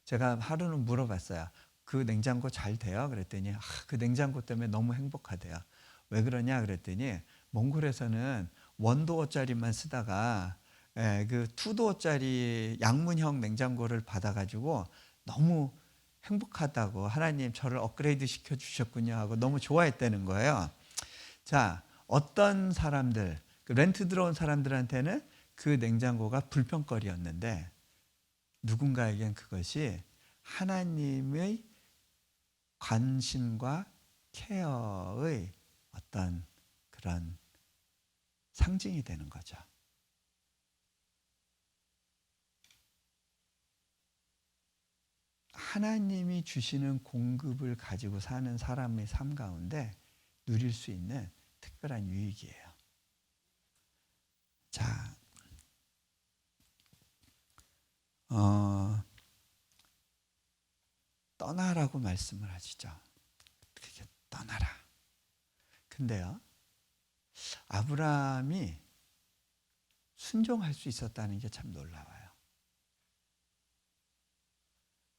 제가 하루는 물어봤어요. 그 냉장고 잘 돼요? 그랬더니 그 냉장고 때문에 너무 행복하대요. 왜 그러냐 그랬더니 몽골에서는 원도어짜리만 쓰다가 그 투도어짜리 양문형 냉장고를 받아가지고 너무 행복하다고, 하나님 저를 업그레이드 시켜주셨군요 하고 너무 좋아했다는 거예요. 자, 어떤 사람들, 그 렌트 들어온 사람들한테는 그 냉장고가 불평거리였는데 누군가에겐 그것이 하나님의 관심과 케어의 어떤 그런 상징이 되는 거죠. 하나님이 주시는 공급을 가지고 사는 사람의 삶 가운데 누릴 수 있는 특별한 유익이에요. 자, 떠나라고 말씀을 하시죠. 그렇게 떠나라. 근데요, 아브라함이 순종할 수 있었다는 게 참 놀라워요.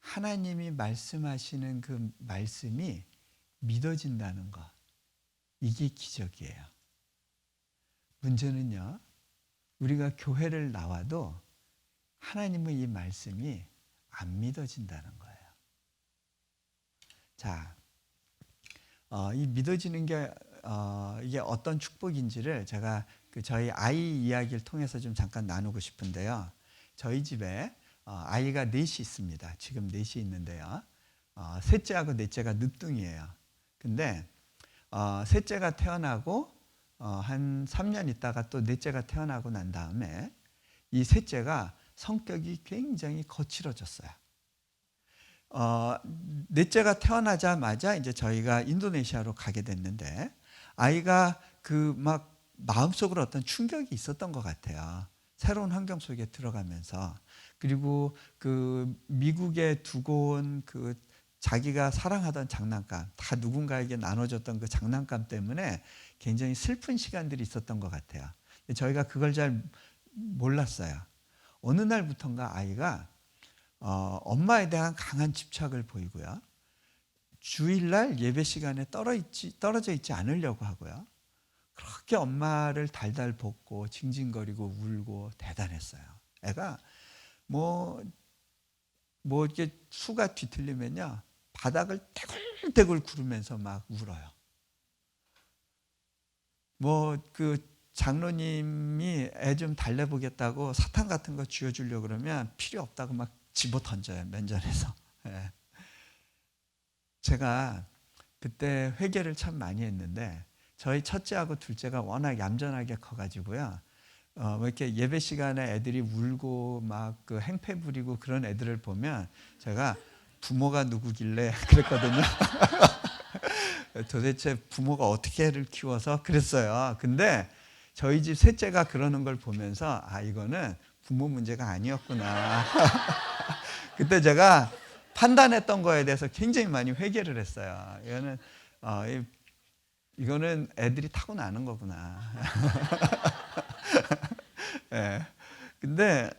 하나님이 말씀하시는 그 말씀이 믿어진다는 것, 이게 기적이에요. 문제는요, 우리가 교회를 나와도 하나님의 이 말씀이 안 믿어진다는 거예요. 자, 이 믿어지는 게 이게 어떤 축복인지를 제가 저희 아이 이야기를 통해서 좀 잠깐 나누고 싶은데요. 저희 집에 아이가 넷이 있습니다. 지금 넷이 있는데요. 셋째하고 넷째가 늦둥이에요. 근데 셋째가 태어나고 한 3년 있다가 또 넷째가 태어나고 난 다음에 이 셋째가 성격이 굉장히 거칠어졌어요. 넷째가 태어나자마자 이제 저희가 인도네시아로 가게 됐는데 아이가 그 막 마음속으로 어떤 충격이 있었던 것 같아요. 새로운 환경 속에 들어가면서. 그리고 그 미국에 두고 온 그 자기가 사랑하던 장난감, 다 누군가에게 나눠줬던 그 장난감 때문에 굉장히 슬픈 시간들이 있었던 것 같아요. 근데 저희가 그걸 잘 몰랐어요. 어느 날부턴가 아이가 엄마에 대한 강한 집착을 보이고요. 주일날 예배 시간에 떨어져 있지 않으려고 하고요. 그렇게 엄마를 달달 볶고 징징거리고 울고 대단했어요. 애가 뭐 이렇게 수가 뒤틀리면요, 바닥을 떼굴떼굴 구르면서 막 울어요. 그 장로님이 애 좀 달래보겠다고 사탕 같은 거 쥐어주려고 그러면 필요 없다고 막 집어 던져요, 면전에서. 예. 제가 그때 회개를 참 많이 했는데 저희 첫째하고 둘째가 워낙 얌전하게 커가지고요. 이렇게 예배 시간에 애들이 울고 막 그 행패 부리고 그런 애들을 보면 제가 부모가 누구길래 그랬거든요. 도대체 부모가 어떻게 애를 키워서 그랬어요. 근데 저희 집 셋째가 그러는 걸 보면서 이거는 부모 문제가 아니었구나. 그때 제가 판단했던 거에 대해서 굉장히 많이 회개를 했어요. 이거는 애들이 타고나는 거구나. 예. 근데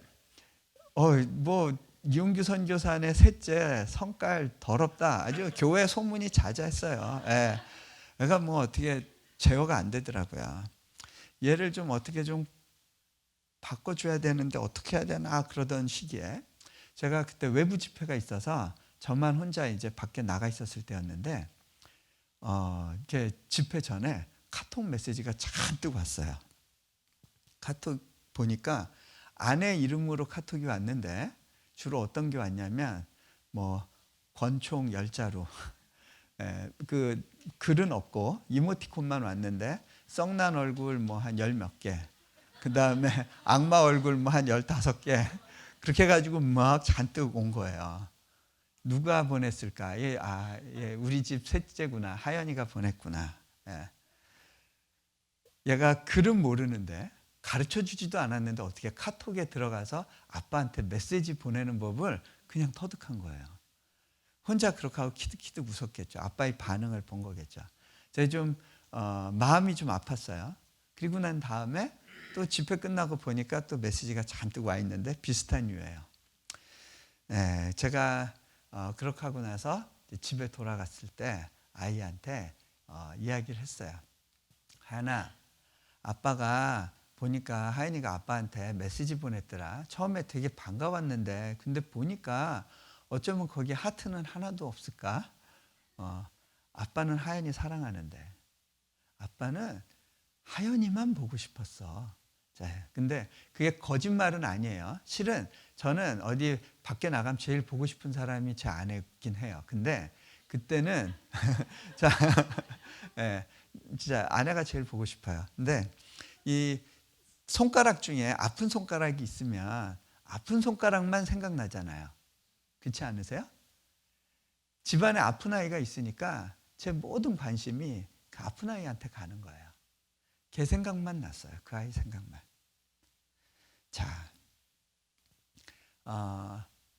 이용규 선교사의 셋째 성깔 더럽다. 아주 교회 소문이 자자했어요. 예. 내가 어떻게 제어가 안 되더라고요. 얘를 좀 어떻게 좀 바꿔줘야 되는데 어떻게 해야 되나 그러던 시기에 제가 그때 외부 집회가 있어서 저만 혼자 이제 밖에 나가 있었을 때였는데 이렇게 집회 전에 카톡 메시지가 잔뜩 왔어요. 카톡 보니까 아내 이름으로 카톡이 왔는데 주로 어떤 게 왔냐면 권총 10자루 그 글은 없고 이모티콘만 왔는데 썩난 얼굴 한 10몇 개, 그 다음에 악마 얼굴 한 15개, 그렇게 해가지고 막 잔뜩 온 거예요. 누가 보냈을까? 우리 집 셋째구나. 하연이가 보냈구나. 얘가 글은 모르는데 가르쳐 주지도 않았는데 어떻게 카톡에 들어가서 아빠한테 메시지 보내는 법을 그냥 터득한 거예요. 혼자 그렇게 하고 키득키득 웃었겠죠. 아빠의 반응을 본 거겠죠. 제가 좀 마음이 좀 아팠어요. 그리고 난 다음에 또 집회 끝나고 보니까 또 메시지가 잔뜩 와 있는데 비슷한 류예요. 제가 그렇게 하고 나서 집에 돌아갔을 때 아이한테 이야기를 했어요. 하연아, 아빠가 보니까 하연이가 아빠한테 메시지 보냈더라. 처음에 되게 반가웠는데 근데 보니까 어쩌면 거기 하트는 하나도 없을까? 아빠는 하연이 사랑하는데 아빠는 하연이만 보고 싶었어. 근데 그게 거짓말은 아니에요. 실은 저는 어디 밖에 나가면 제일 보고 싶은 사람이 제 아내긴 해요. 근데 그때는 자, 진짜 아내가 제일 보고 싶어요. 근데 이 손가락 중에 아픈 손가락이 있으면 아픈 손가락만 생각나잖아요. 그렇지 않으세요? 집안에 아픈 아이가 있으니까 제 모든 관심이 그 아픈 아이한테 가는 거예요. 걔 생각만 났어요. 그 아이 생각만. 자,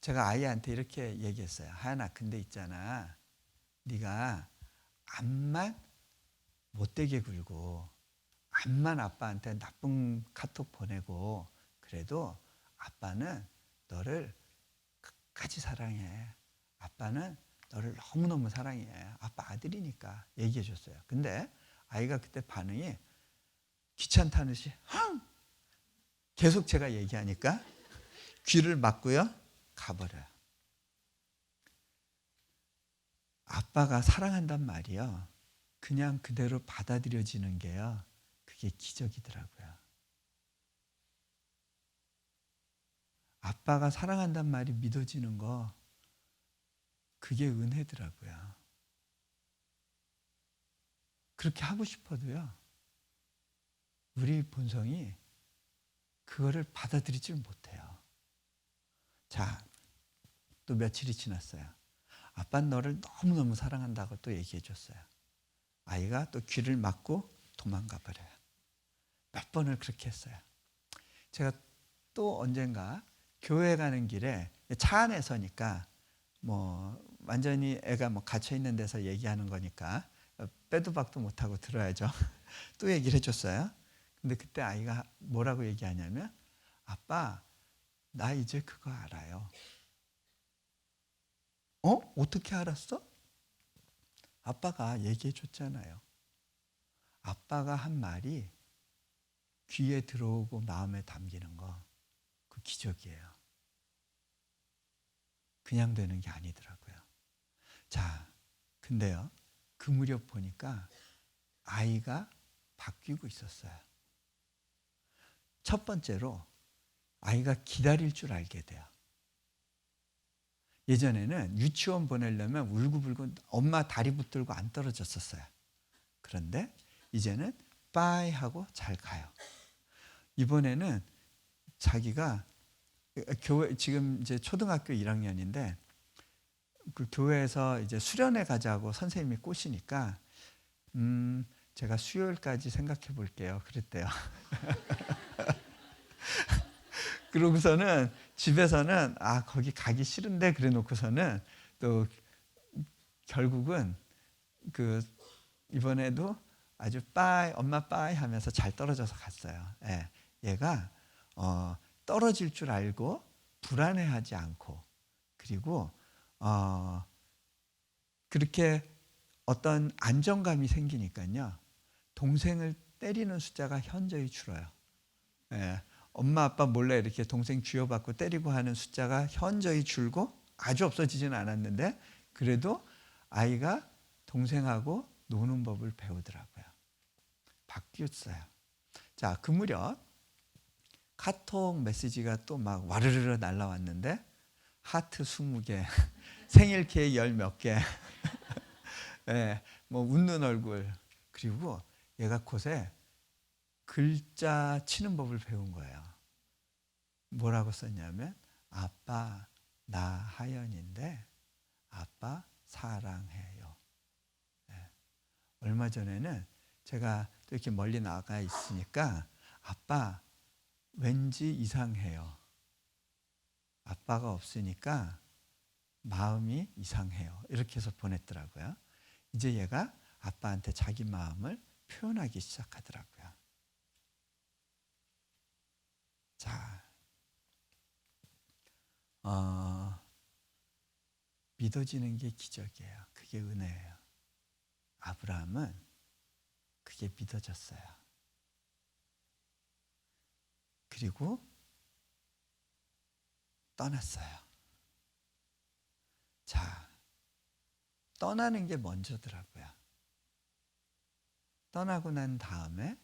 제가 아이한테 이렇게 얘기했어요. 하연아, 근데 있잖아. 네가 앞만 못되게 굴고 앞만 아빠한테 나쁜 카톡 보내고 그래도 아빠는 너를 끝까지 사랑해. 아빠는 너를 너무너무 사랑해. 아빠 아들이니까 얘기해 줬어요. 근데 아이가 그때 반응이 귀찮다는 듯이 계속 제가 얘기하니까 귀를 막고요 가버려요. 아빠가 사랑한단 말이요 그냥 그대로 받아들여지는 게요 그게 기적이더라고요. 아빠가 사랑한단 말이 믿어지는 거 그게 은혜더라고요. 그렇게 하고 싶어도요 우리 본성이 그거를 받아들이질 못해요. 자, 또 며칠이 지났어요. 아빠는 너를 너무너무 사랑한다고 또 얘기해 줬어요. 아이가 또 귀를 막고 도망가 버려요. 몇 번을 그렇게 했어요. 제가 또 언젠가 교회 가는 길에 차 안에서니까 완전히 애가 뭐 갇혀 있는 데서 얘기하는 거니까 빼도 박도 못하고 들어야죠. 또 얘기를 해줬어요. 근데 그때 아이가 뭐라고 얘기하냐면, 아빠, 나 이제 그거 알아요. 어떻게 알았어? 아빠가 얘기해 줬잖아요. 아빠가 한 말이 귀에 들어오고 마음에 담기는 거, 그 기적이에요. 그냥 되는 게 아니더라고요. 자, 근데요, 그 무렵 보니까 아이가 바뀌고 있었어요. 첫 번째로 아이가 기다릴 줄 알게 돼요. 예전에는 유치원 보내려면 울고불고 엄마 다리 붙들고 안 떨어졌었어요. 그런데 이제는 빠이 하고 잘 가요. 이번에는 자기가 교회, 지금 이제 초등학교 1학년인데 그 교회에서 이제 수련회 가자고 선생님이 꼬시니까 제가 수요일까지 생각해 볼게요. 그랬대요. 그러고서는 집에서는 거기 가기 싫은데 그래 놓고서는 또 결국은 그 이번에도 아주 빠이 엄마 빠이 하면서 잘 떨어져서 갔어요. 예. 얘가 떨어질 줄 알고 불안해하지 않고, 그리고 그렇게 어떤 안정감이 생기니까요, 동생을 때리는 숫자가 현저히 줄어요. 예. 엄마 아빠 몰래 이렇게 동생 쥐어받고 때리고 하는 숫자가 현저히 줄고, 아주 없어지지는 않았는데 그래도 아이가 동생하고 노는 법을 배우더라고요. 바뀌었어요. 자, 그 무렵 카톡 메시지가 또 막 와르르르 날라왔는데, 하트 20개, 생일 케이크 10몇 개, 예, 뭐 웃는 얼굴, 그리고 얘가 곳에 글자 치는 법을 배운 거예요. 뭐라고 썼냐면, 아빠 나 하연인데 아빠 사랑해요. 예. 얼마 전에는 제가 또 이렇게 멀리 나가 있으니까, 아빠 왠지 이상해요. 아빠가 없으니까 마음이 이상해요. 이렇게 해서 보냈더라고요. 이제 얘가 아빠한테 자기 마음을 표현하기 시작하더라고요. 자, 믿어지는 게 기적이에요. 그게 은혜예요. 아브라함은 그게 믿어졌어요. 그리고 떠났어요. 자, 떠나는 게 먼저더라고요. 떠나고 난 다음에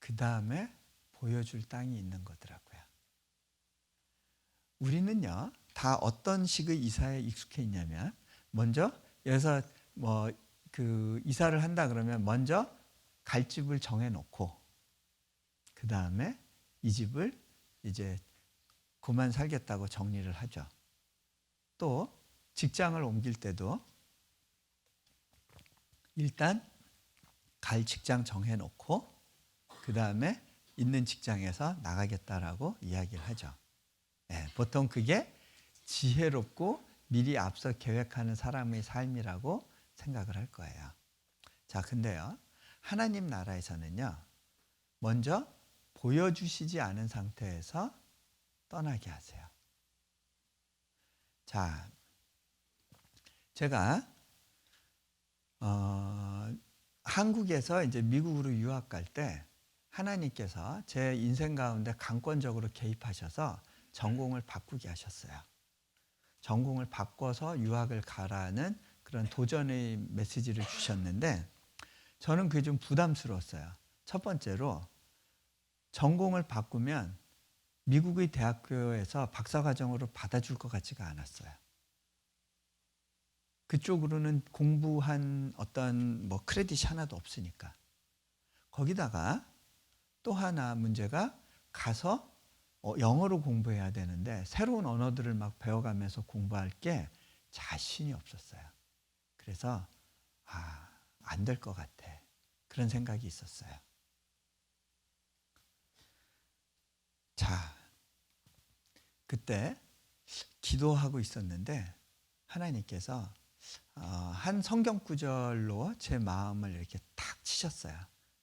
그 다음에 보여줄 땅이 있는 거더라고요. 우리는요, 다 어떤 식의 이사에 익숙해 있냐면, 먼저 여기서 뭐 그 이사를 한다 그러면 먼저 갈 집을 정해 놓고, 그 다음에 이 집을 이제 그만 살겠다고 정리를 하죠. 또 직장을 옮길 때도 일단 갈 직장 정해 놓고 그 다음에 있는 직장에서 나가겠다라고 이야기를 하죠. 네, 보통 그게 지혜롭고 미리 앞서 계획하는 사람의 삶이라고 생각을 할 거예요. 자, 근데요, 하나님 나라에서는요, 먼저 보여주시지 않은 상태에서 떠나게 하세요. 자, 제가 한국에서 이제 미국으로 유학 갈 때 하나님께서 제 인생 가운데 강권적으로 개입하셔서 전공을 바꾸게 하셨어요. 전공을 바꿔서 유학을 가라는 그런 도전의 메시지를 주셨는데, 저는 그게 좀 부담스러웠어요. 첫 번째로 전공을 바꾸면 미국의 대학교에서 박사과정으로 받아줄 것 같지가 않았어요. 그쪽으로는 공부한 어떤 뭐 크레딧이 하나도 없으니까. 거기다가 또 하나 문제가, 가서 영어로 공부해야 되는데 새로운 언어들을 막 배워가면서 공부할 게 자신이 없었어요. 그래서 안 될 것 같아, 그런 생각이 있었어요. 자, 그때 기도하고 있었는데 하나님께서 한 성경 구절로 제 마음을 이렇게 탁 치셨어요.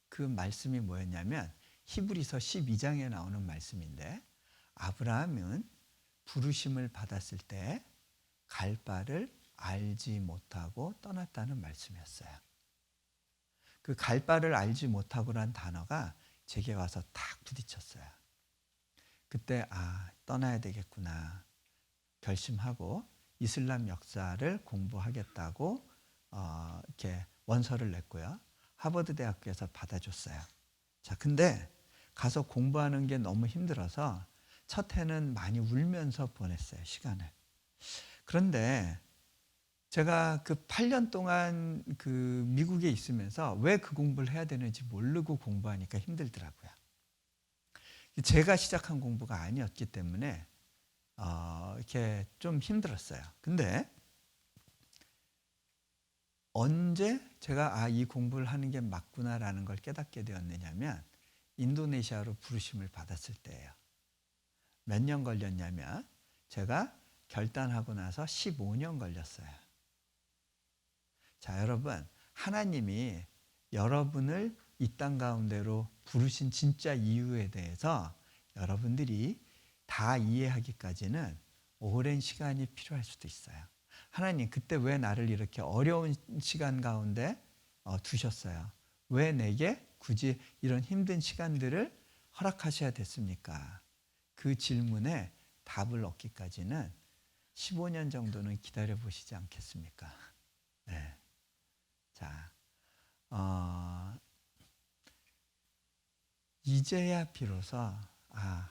그 말씀이 뭐였냐면 히브리서 12장에 나오는 말씀인데, 아브라함은 부르심을 받았을 때 갈 바를 알지 못하고 떠났다는 말씀이었어요. 그 갈 바를 알지 못하고란 단어가 제게 와서 탁 부딪혔어요. 그때 떠나야 되겠구나 결심하고 이슬람 역사를 공부하겠다고 이렇게 원서를 냈고요. 하버드 대학교에서 받아줬어요. 자, 근데 가서 공부하는 게 너무 힘들어서 첫 해는 많이 울면서 보냈어요, 시간을. 그런데 제가 그 8년 동안 그 미국에 있으면서 왜 그 공부를 해야 되는지 모르고 공부하니까 힘들더라고요. 제가 시작한 공부가 아니었기 때문에 이렇게 좀 힘들었어요. 근데 언제 제가 이 공부를 하는 게 맞구나라는 걸 깨닫게 되었느냐면 인도네시아로 부르심을 받았을 때예요. 몇 년 걸렸냐면 제가 결단하고 나서 15년 걸렸어요. 자, 여러분, 하나님이 여러분을 이 땅 가운데로 부르신 진짜 이유에 대해서 여러분들이 다 이해하기까지는 오랜 시간이 필요할 수도 있어요. 하나님, 그때 왜 나를 이렇게 어려운 시간 가운데 두셨어요? 왜 내게 굳이 이런 힘든 시간들을 허락하셔야 됐습니까? 그 질문에 답을 얻기까지는 15년 정도는 기다려 보시지 않겠습니까? 네. 자, 이제야 비로소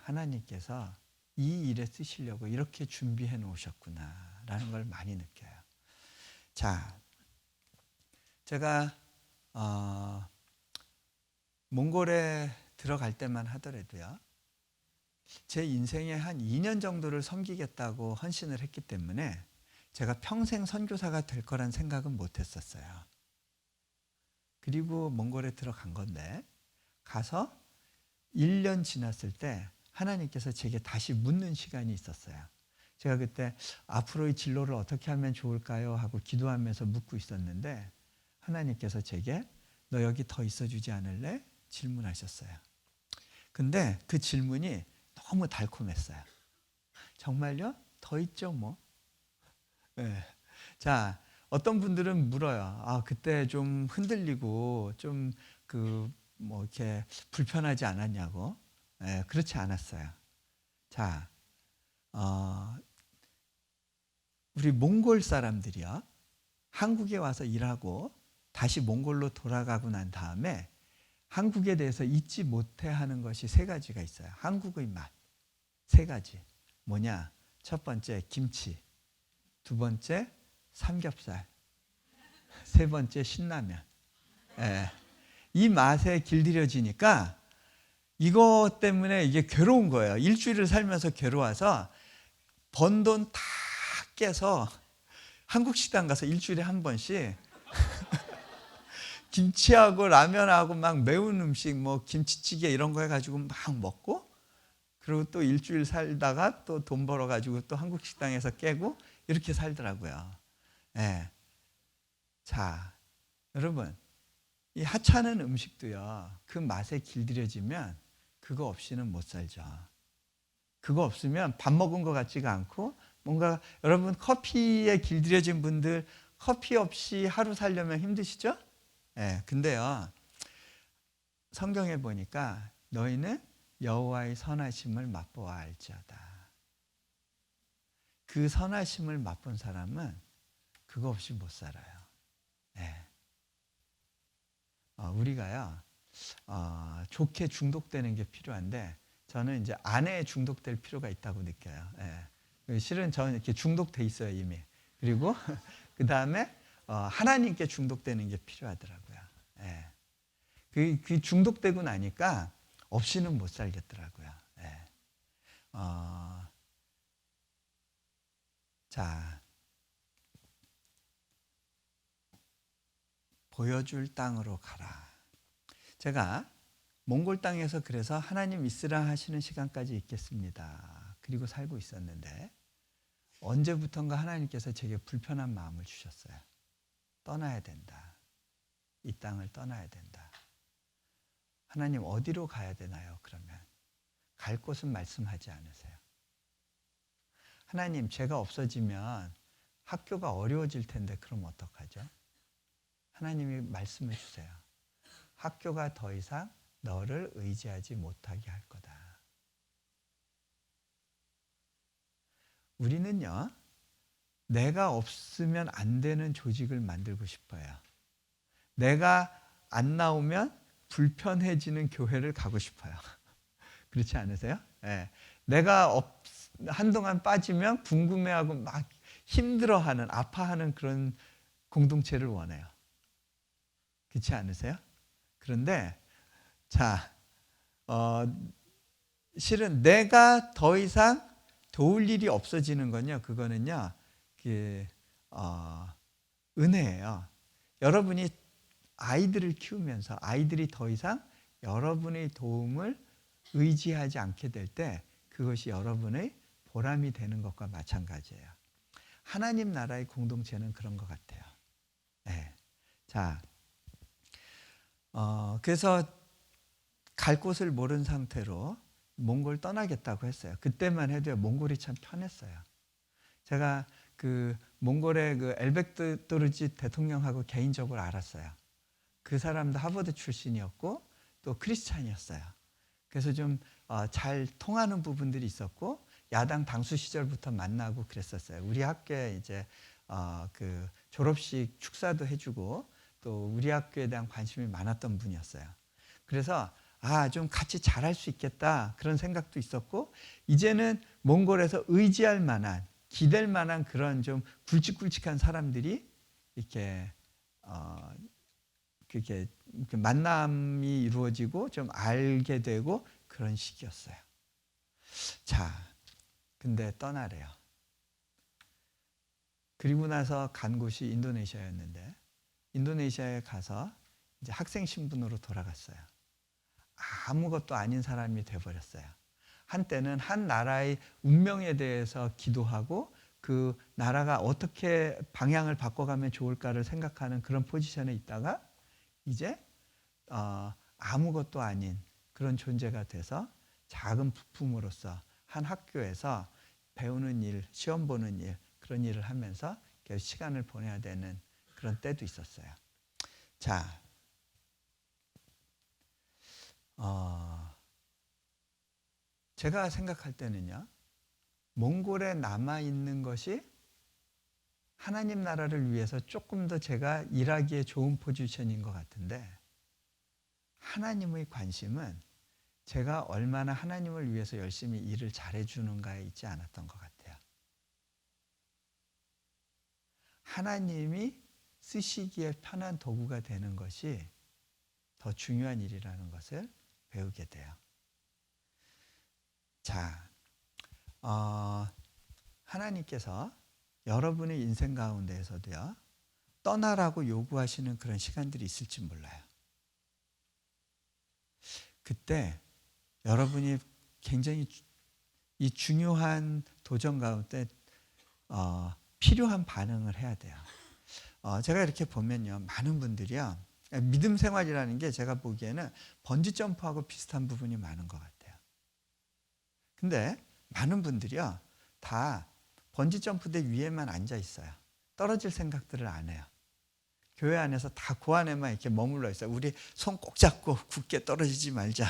하나님께서 이 일에 쓰시려고 이렇게 준비해 놓으셨구나라는 걸 많이 느껴요. 자, 제가 몽골에 들어갈 때만 하더라도요, 제 인생에 한 2년 정도를 섬기겠다고 헌신을 했기 때문에 제가 평생 선교사가 될 거란 생각은 못 했었어요. 그리고 몽골에 들어간 건데, 가서 1년 지났을 때 하나님께서 제게 다시 묻는 시간이 있었어요. 제가 그때 앞으로의 진로를 어떻게 하면 좋을까요? 하고 기도하면서 묻고 있었는데 하나님께서 제게 너 여기 더 있어주지 않을래? 질문하셨어요. 근데 그 질문이 너무 달콤했어요. 정말요? 더 있죠 뭐. 네. 자, 어떤 분들은 물어요. 그때 좀 흔들리고 좀 뭐 이렇게 불편하지 않았냐고. 네, 그렇지 않았어요. 자, 우리 몽골 사람들이요, 한국에 와서 일하고 다시 몽골로 돌아가고 난 다음에 한국에 대해서 잊지 못해 하는 것이 세 가지가 있어요. 한국의 맛 세 가지. 뭐냐? 첫 번째 김치, 두 번째 삼겹살, 세 번째 신라면. 예. 이 맛에 길들여지니까 이것 때문에 이게 괴로운 거예요. 일주일을 살면서 괴로워서 번 돈 다 깨서 한국 식당 가서 일주일에 한 번씩 김치하고 라면하고 막 매운 음식 뭐 김치찌개 이런 거 해가지고 막 먹고, 그리고 또 일주일 살다가 또 돈 벌어가지고 또 한국 식당에서 깨고 이렇게 살더라고요. 예. 자, 여러분, 이 하찮은 음식도요, 그 맛에 길들여지면 그거 없이는 못 살죠. 그거 없으면 밥 먹은 것 같지가 않고, 뭔가 여러분 커피에 길들여진 분들 커피 없이 하루 살려면 힘드시죠? 예. 근데요, 성경에 보니까 너희는 여호와의 선하심을 맛보아 알지어다. 그 선하심을 맛본 사람은 그거 없이 못 살아요. 예. 우리가요, 좋게 중독되는 게 필요한데 저는 이제 아내에 중독될 필요가 있다고 느껴요. 예. 실은 저는 이렇게 중독돼 있어요 이미. 그리고 그 다음에 하나님께 중독되는 게 필요하더라고요. 예. 그 중독되고 나니까 없이는 못 살겠더라고요. 예. 자, 보여줄 땅으로 가라. 제가 몽골 땅에서 그래서 하나님 있으라 하시는 시간까지 있겠습니다. 그리고 살고 있었는데 언제부턴가 하나님께서 제게 불편한 마음을 주셨어요. 떠나야 된다. 이 땅을 떠나야 된다. 하나님 어디로 가야 되나요? 그러면 갈 곳은 말씀하지 않으세요. 하나님 제가 없어지면 학교가 어려워질 텐데 그럼 어떡하죠? 하나님이 말씀해 주세요. 학교가 더 이상 너를 의지하지 못하게 할 거다. 우리는요, 내가 없으면 안 되는 조직을 만들고 싶어요. 내가 안 나오면 불편해지는 교회를 가고 싶어요. 그렇지 않으세요? 네. 내가 한동안 빠지면 궁금해하고 막 힘들어하는, 아파하는 그런 공동체를 원해요. 그렇지 않으세요? 그런데 자, 실은 내가 더 이상 도울 일이 없어지는 건요, 그거는요, 은혜예요. 여러분이 아이들을 키우면서 아이들이 더 이상 여러분의 도움을 의지하지 않게 될 때 그것이 여러분의 보람이 되는 것과 마찬가지예요. 하나님 나라의 공동체는 그런 것 같아요. 네. 자, 그래서 갈 곳을 모른 상태로 몽골 떠나겠다고 했어요. 그때만 해도 몽골이 참 편했어요. 제가 그 몽골의 그 엘베크토르지 대통령하고 개인적으로 알았어요. 그 사람도 하버드 출신이었고 또 크리스찬이었어요. 그래서 좀 잘 통하는 부분들이 있었고 야당 당수 시절부터 만나고 그랬었어요. 우리 학교에 이제 그 졸업식 축사도 해주고 또 우리 학교에 대한 관심이 많았던 분이었어요. 그래서 좀 같이 잘할 수 있겠다 그런 생각도 있었고 이제는 몽골에서 의지할 만한 기댈 만한 그런 좀 굵직굵직한 사람들이 이렇게 그렇게 만남이 이루어지고 좀 알게 되고 그런 시기였어요. 자, 근데 떠나래요. 그리고 나서 간 곳이 인도네시아였는데 인도네시아에 가서 이제 학생 신분으로 돌아갔어요. 아무것도 아닌 사람이 돼버렸어요. 한때는 한 나라의 운명에 대해서 기도하고 그 나라가 어떻게 방향을 바꿔가면 좋을까를 생각하는 그런 포지션에 있다가 이제 아무것도 아닌 그런 존재가 돼서 작은 부품으로서 한 학교에서 배우는 일, 시험 보는 일 그런 일을 하면서 계속 시간을 보내야 되는 그런 때도 있었어요. 자, 제가 생각할 때는요, 몽골에 남아있는 것이 하나님 나라를 위해서 조금 더 제가 일하기에 좋은 포지션인 것 같은데 하나님의 관심은 제가 얼마나 하나님을 위해서 열심히 일을 잘해주는가에 있지 않았던 것 같아요. 하나님이 쓰시기에 편한 도구가 되는 것이 더 중요한 일이라는 것을 배우게 돼요. 자, 하나님께서 여러분의 인생 가운데에서도요, 떠나라고 요구하시는 그런 시간들이 있을지 몰라요. 그때 여러분이 굉장히 이 중요한 도전 가운데 필요한 반응을 해야 돼요. 제가 이렇게 보면요, 많은 분들이요, 믿음 생활이라는 게 제가 보기에는 번지 점프하고 비슷한 부분이 많은 것 같아요. 근데 많은 분들이요, 다 번지 점프대 위에만 앉아 있어요. 떨어질 생각들을 안 해요. 교회 안에서 다 그 안에만 이렇게 머물러 있어요. 우리 손 꼭 잡고 굳게 떨어지지 말자.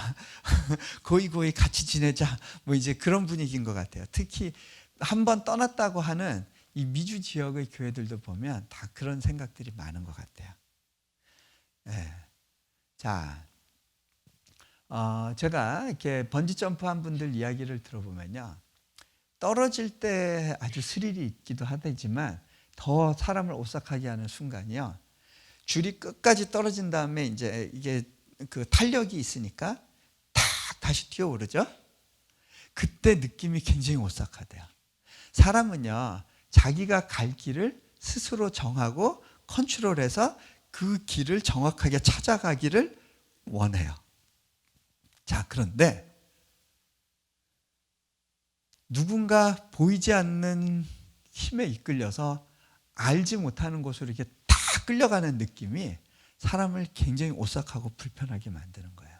고이고이 같이 지내자. 뭐 이제 그런 분위기인 것 같아요. 특히 한번 떠났다고 하는 이 미주 지역의 교회들도 보면 다 그런 생각들이 많은 것 같아요. 네. 자, 제가 이렇게 번지 점프한 분들 이야기를 들어보면요, 떨어질 때 아주 스릴이 있기도 하지만 더 사람을 오싹하게 하는 순간이요, 줄이 끝까지 떨어진 다음에 이제 이게 그 탄력이 있으니까 다시 뛰어오르죠. 그때 느낌이 굉장히 오싹하대요. 사람은요, 자기가 갈 길을 스스로 정하고 컨트롤해서 그 길을 정확하게 찾아가기를 원해요. 자, 그런데 누군가 보이지 않는 힘에 이끌려서 알지 못하는 곳으로 이렇게 다 끌려가는 느낌이 사람을 굉장히 오싹하고 불편하게 만드는 거예요.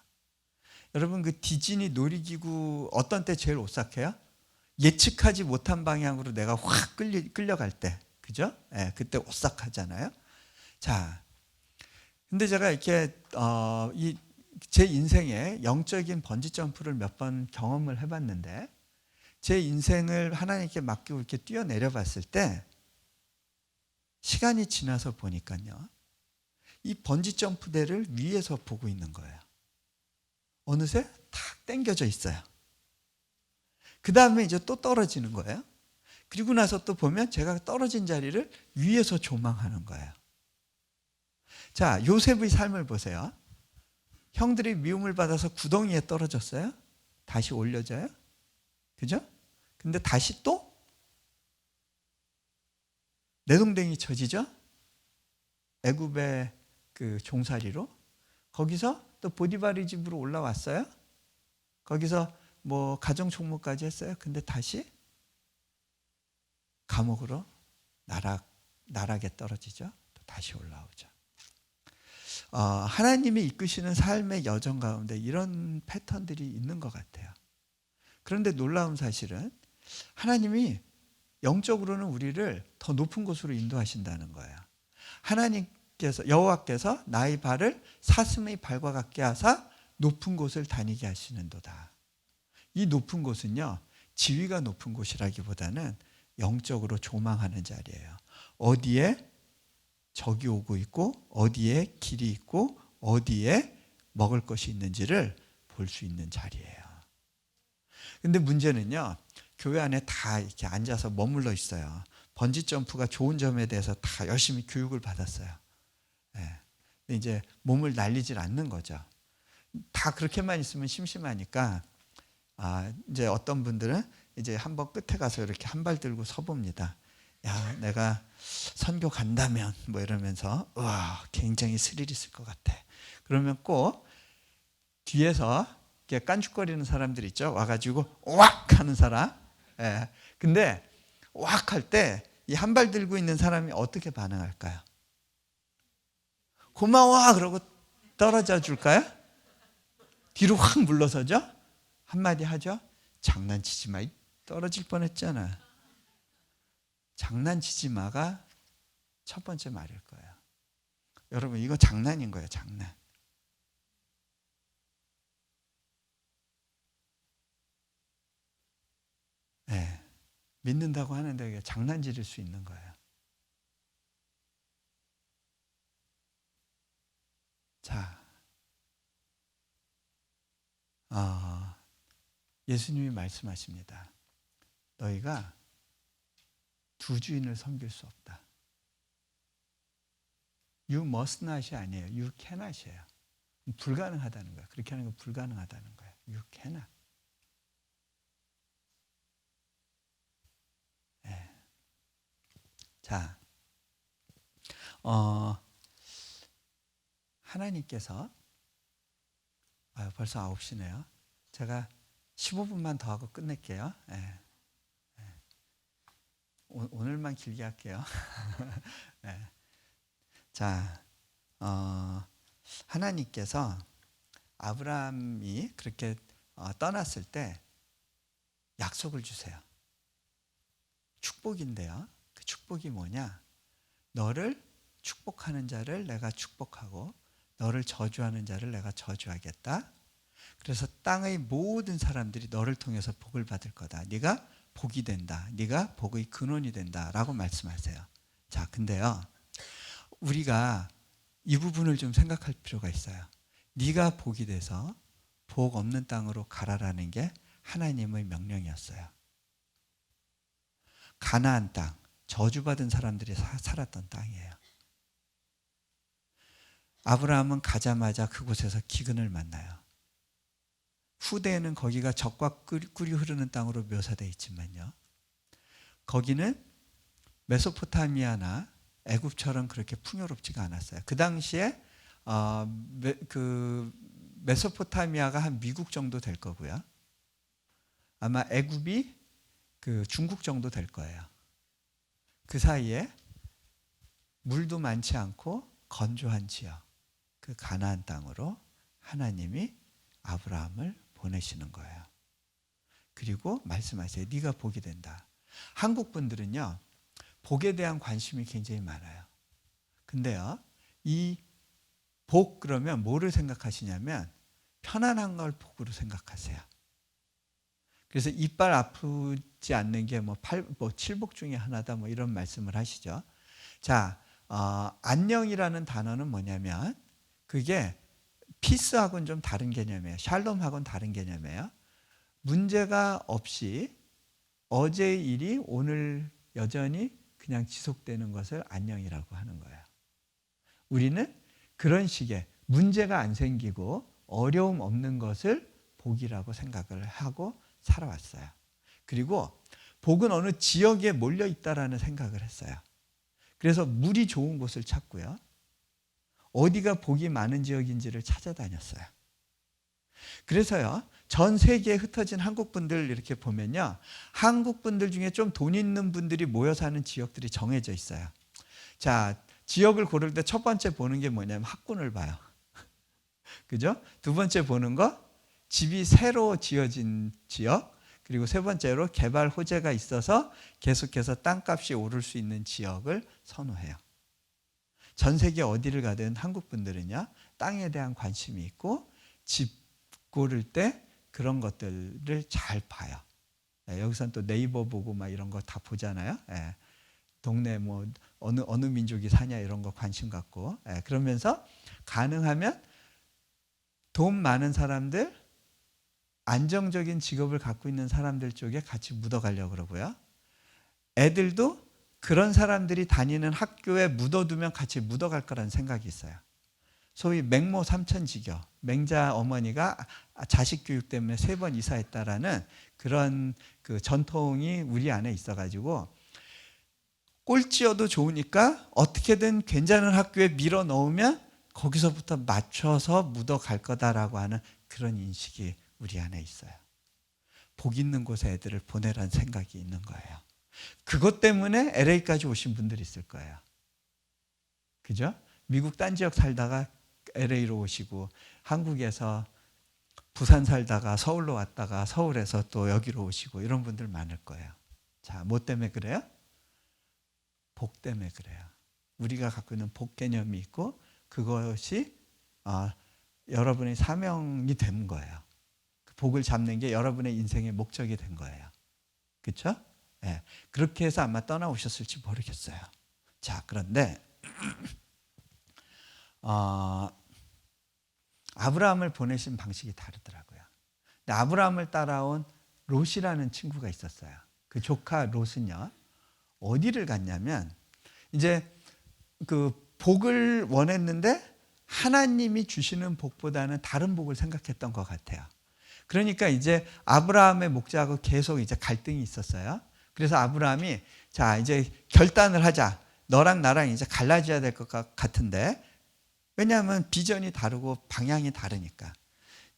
여러분, 그 디즈니 놀이기구 어떤 때 제일 오싹해요? 예측하지 못한 방향으로 내가 확 끌려갈 때, 그죠? 예, 그때 오싹하잖아요. 자, 근데 제가 이렇게 제 인생에 영적인 번지 점프를 몇 번 경험을 해봤는데, 제 인생을 하나님께 맡기고 이렇게 뛰어내려 봤을 때 시간이 지나서 보니까요, 이 번지 점프대를 위에서 보고 있는 거예요. 어느새 탁 당겨져 있어요. 그 다음에 이제 또 떨어지는 거예요. 그리고 나서 또 보면 제가 떨어진 자리를 위에서 조망하는 거예요. 자, 요셉의 삶을 보세요. 형들이 미움을 받아서 구덩이에 떨어졌어요. 다시 올려져요. 그죠? 근데 다시 또 내동댕이 쳐지죠? 애굽의 그 종살이로. 거기서 또 보디바리 집으로 올라왔어요. 거기서 뭐 가정 총무까지 했어요. 근데 다시 감옥으로 나락에 떨어지죠. 또 다시 올라오죠. 하나님이 이끄시는 삶의 여정 가운데 이런 패턴들이 있는 것 같아요. 그런데 놀라운 사실은 하나님이 영적으로는 우리를 더 높은 곳으로 인도하신다는 거예요. 여호와께서 나의 발을 사슴의 발과 같게 하사 높은 곳을 다니게 하시는도다. 이 높은 곳은요, 지위가 높은 곳이라기보다는 영적으로 조망하는 자리예요. 어디에 적이 오고 있고, 어디에 길이 있고, 어디에 먹을 것이 있는지를 볼 수 있는 자리예요. 근데 문제는요, 교회 안에 다 이렇게 앉아서 머물러 있어요. 번지 점프가 좋은 점에 대해서 다 열심히 교육을 받았어요. 네. 근데 이제 몸을 날리질 않는 거죠. 다 그렇게만 있으면 심심하니까, 이제 어떤 분들은 이제 한번 끝에 가서 이렇게 한 발 들고 서봅니다. 야, 내가 선교 간다면 뭐 이러면서 와, 굉장히 스릴 있을 것 같아. 그러면 꼭 뒤에서 이렇게 깐죽거리는 사람들 있죠. 와가지고 왁 하는 사람. 예. 근데 왁 할 때 이 한 발 들고 있는 사람이 어떻게 반응할까요? 고마워 그러고 떨어져 줄까요? 뒤로 확 물러서죠? 한마디 하죠? 장난치지 마. 떨어질 뻔했잖아. 장난치지 마가 첫 번째 말일 거예요. 여러분, 이거 장난인 거예요. 장난. 네. 믿는다고 하는데 장난질일 수 있는 거예요. 자, 예수님이 말씀하십니다. 너희가 두 주인을 섬길 수 없다. You must not이 아니에요. You cannot이에요. 불가능하다는 거예요. 그렇게 하는 건 불가능하다는 거예요. You cannot. 네. 자, 하나님께서 벌써 9시네요. 제가 15분만 더 하고 끝낼게요. 네. 네. 오늘만 길게 할게요. 네. 자, 하나님께서 아브라함이 그렇게 떠났을 때 약속을 주세요. 축복인데요. 그 축복이 뭐냐? 너를 축복하는 자를 내가 축복하고 너를 저주하는 자를 내가 저주하겠다. 그래서 땅의 모든 사람들이 너를 통해서 복을 받을 거다. 네가 복이 된다. 네가 복의 근원이 된다. 라고 말씀하세요. 자, 근데요, 우리가 이 부분을 좀 생각할 필요가 있어요. 네가 복이 돼서 복 없는 땅으로 가라라는 게 하나님의 명령이었어요. 가나안 땅, 저주받은 사람들이 살았던 땅이에요. 아브라함은 가자마자 그곳에서 기근을 만나요. 후대에는 거기가 젖과 꿀이 흐르는 땅으로 묘사되어 있지만요, 거기는 메소포타미아나 애굽처럼 그렇게 풍요롭지가 않았어요. 그 당시에 그 메소포타미아가 한 미국 정도 될 거고요. 아마 애굽이 그 중국 정도 될 거예요. 그 사이에 물도 많지 않고 건조한 지역, 그 가나안 땅으로 하나님이 아브라함을 보내시는 거예요. 그리고 말씀하세요. 네가 복이 된다. 한국 분들은요, 복에 대한 관심이 굉장히 많아요. 근데요, 이 복 그러면 뭐를 생각하시냐면 편안한 걸 복으로 생각하세요. 그래서 이빨 아프지 않는 게 칠복 중에 하나다 이런 말씀을 하시죠. 자, 안녕이라는 단어는 뭐냐면 그게 피스하고는 좀 다른 개념이에요. 샬롬하고는 다른 개념이에요. 문제가 없이 어제의 일이 오늘 여전히 그냥 지속되는 것을 안녕이라고 하는 거예요. 우리는 그런 식의 문제가 안 생기고 어려움 없는 것을 복이라고 생각을 하고 살아왔어요. 그리고 복은 어느 지역에 몰려 있다라는 생각을 했어요. 그래서 물이 좋은 곳을 찾고요. 어디가 복이 많은 지역인지를 찾아다녔어요. 그래서요, 전 세계에 흩어진 한국 분들 이렇게 보면요, 한국 분들 중에 좀 돈 있는 분들이 모여 사는 지역들이 정해져 있어요. 자, 지역을 고를 때 첫 번째 보는 게 뭐냐면 학군을 봐요. 그죠? 두 번째 보는 거, 집이 새로 지어진 지역, 그리고 세 번째로 개발 호재가 있어서 계속해서 땅값이 오를 수 있는 지역을 선호해요. 전 세계 어디를 가든 한국 분들은요, 땅에 대한 관심이 있고 집 고를 때 그런 것들을 잘 봐요. 여기서는 또 네이버 보고 이런 거 다 보잖아요. 동네 어느 민족이 사냐 이런 거 관심 갖고. 그러면서 가능하면 돈 많은 사람들, 안정적인 직업을 갖고 있는 사람들 쪽에 같이 묻어가려고 그러고요. 애들도 그런 사람들이 다니는 학교에 묻어두면 같이 묻어갈 거라는 생각이 있어요. 소위 맹모 삼천지교, 맹자 어머니가 자식 교육 때문에 3번 이사했다라는 그런 그 전통이 우리 안에 있어가지고 꼴찌여도 좋으니까 어떻게든 괜찮은 학교에 밀어 넣으면 거기서부터 맞춰서 묻어갈 거다라고 하는 그런 인식이 우리 안에 있어요. 복 있는 곳에 애들을 보내라는 생각이 있는 거예요. 그것 때문에 LA까지 오신 분들이 있을 거예요. 그죠? 미국 딴 지역 살다가 LA로 오시고, 한국에서 부산 살다가 서울로 왔다가 서울에서 또 여기로 오시고 이런 분들 많을 거예요. 자, 뭐 때문에 그래요? 복 때문에 그래요. 우리가 갖고 있는 복 개념이 있고 그것이 여러분의 사명이 된 거예요. 그 복을 잡는 게 여러분의 인생의 목적이 된 거예요. 그렇죠? 네. 그렇게 해서 아마 떠나오셨을지 모르겠어요. 자, 그런데 아브라함을 보내신 방식이 다르더라고요. 근데 아브라함을 따라온 롯이라는 친구가 있었어요. 그 조카 롯은요, 어디를 갔냐면 이제 그 복을 원했는데 하나님이 주시는 복보다는 다른 복을 생각했던 것 같아요. 그러니까 이제 아브라함의 목자하고 계속 이제 갈등이 있었어요. 그래서 아브라함이 자, 이제 결단을 하자. 너랑 나랑 이제 갈라져야 될 것 같은데, 왜냐하면 비전이 다르고 방향이 다르니까.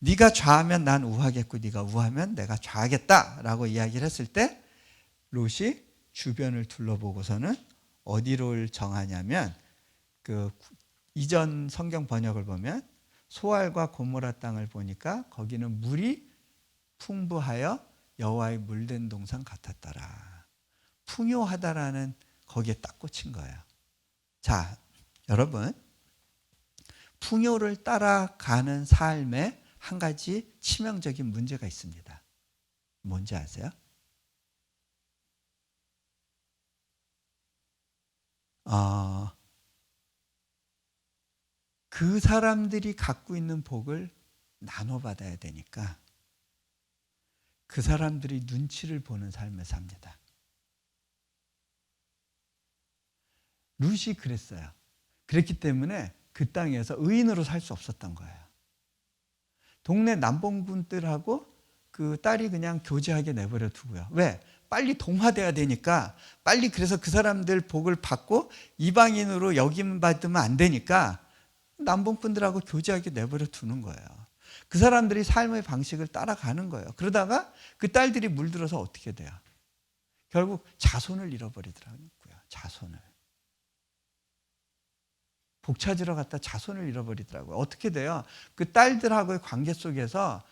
네가 좌하면 난 우하겠고 네가 우하면 내가 좌하겠다라고 이야기를 했을 때 롯이 주변을 둘러보고서는 어디를 정하냐면 그 이전 성경 번역을 보면 소알과 고모라 땅을 보니까 거기는 물이 풍부하여 여호와의 물된 동산 같았더라. 풍요하다라는 거기에 딱 꽂힌 거예요. 자, 여러분, 풍요를 따라가는 삶에 한 가지 치명적인 문제가 있습니다. 뭔지 아세요? 그 사람들이 갖고 있는 복을 나눠받아야 되니까 그 사람들이 눈치를 보는 삶을 삽니다. 룻이 그랬어요. 그랬기 때문에 그 땅에서 의인으로 살 수 없었던 거예요. 동네 남봉꾼들하고 그 딸이 그냥 교제하게 내버려 두고요. 왜? 빨리 동화돼야 되니까, 빨리 그래서 그 사람들 복을 받고 이방인으로 여김받으면 안 되니까 남봉꾼들하고 교제하게 내버려 두는 거예요. 그 사람들이 삶의 방식을 따라가는 거예요. 그러다가 그 딸들이 물들어서 어떻게 돼요? 결국 자손을 잃어버리더라고요. 자손을. 복 찾으러 갔다 자손을 잃어버리더라고요. 어떻게 돼요? 그 딸들하고의 관계 속에서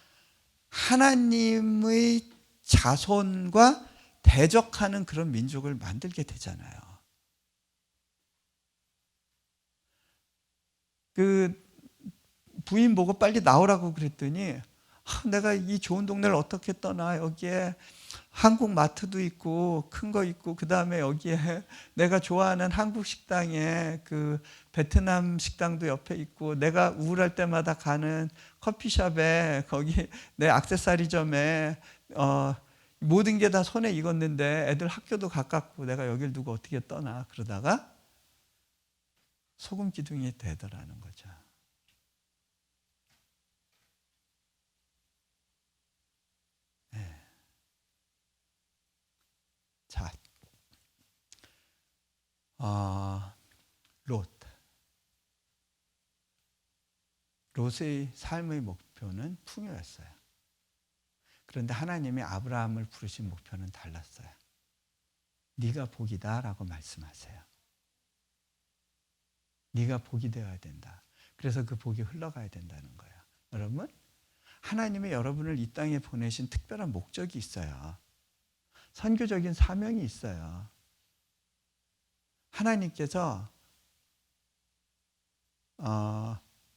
하나님의 자손과 대적하는 그런 민족을 만들게 되잖아요. 그 부인 보고 빨리 나오라고 그랬더니 내가 이 좋은 동네를 어떻게 떠나, 여기에 한국 마트도 있고 큰 거 있고 그다음에 여기에 내가 좋아하는 한국 식당에 그 베트남 식당도 옆에 있고 내가 우울할 때마다 가는 커피숍에 거기 내 액세서리점에 모든 게 다 손에 익었는데 애들 학교도 가깝고 내가 여길 두고 어떻게 떠나. 그러다가 소금 기둥이 되더라는 거죠. 네. 자, 롯. 롯의 삶의 목표는 풍요였어요. 그런데 하나님이 아브라함을 부르신 목표는 달랐어요. 네가 복이다 라고 말씀하세요. 네가 복이 되어야 된다. 그래서 그 복이 흘러가야 된다는 거예요. 여러분, 하나님이 여러분을 이 땅에 보내신 특별한 목적이 있어요. 선교적인 사명이 있어요. 하나님께서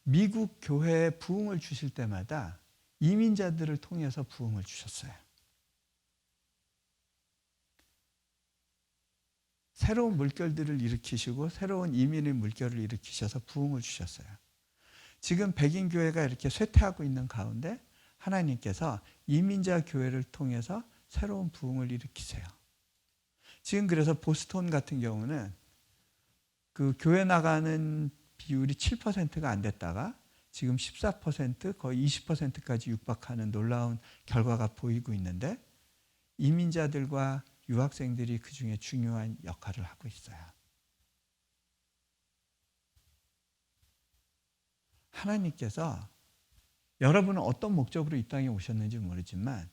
미국 교회에 부흥을 주실 때마다 이민자들을 통해서 부흥을 주셨어요. 새로운 물결들을 일으키시고 새로운 이민의 물결을 일으키셔서 부흥을 주셨어요. 지금 백인 교회가 이렇게 쇠퇴하고 있는 가운데 하나님께서 이민자 교회를 통해서 새로운 부흥을 일으키세요. 지금 그래서 보스턴 같은 경우는 그 교회 나가는 비율이 7%가 안 됐다가 지금 14% 거의 20%까지 육박하는 놀라운 결과가 보이고 있는데 이민자들과 유학생들이 그 중에 중요한 역할을 하고 있어요. 하나님께서 여러분은 어떤 목적으로 이 땅에 오셨는지 모르지만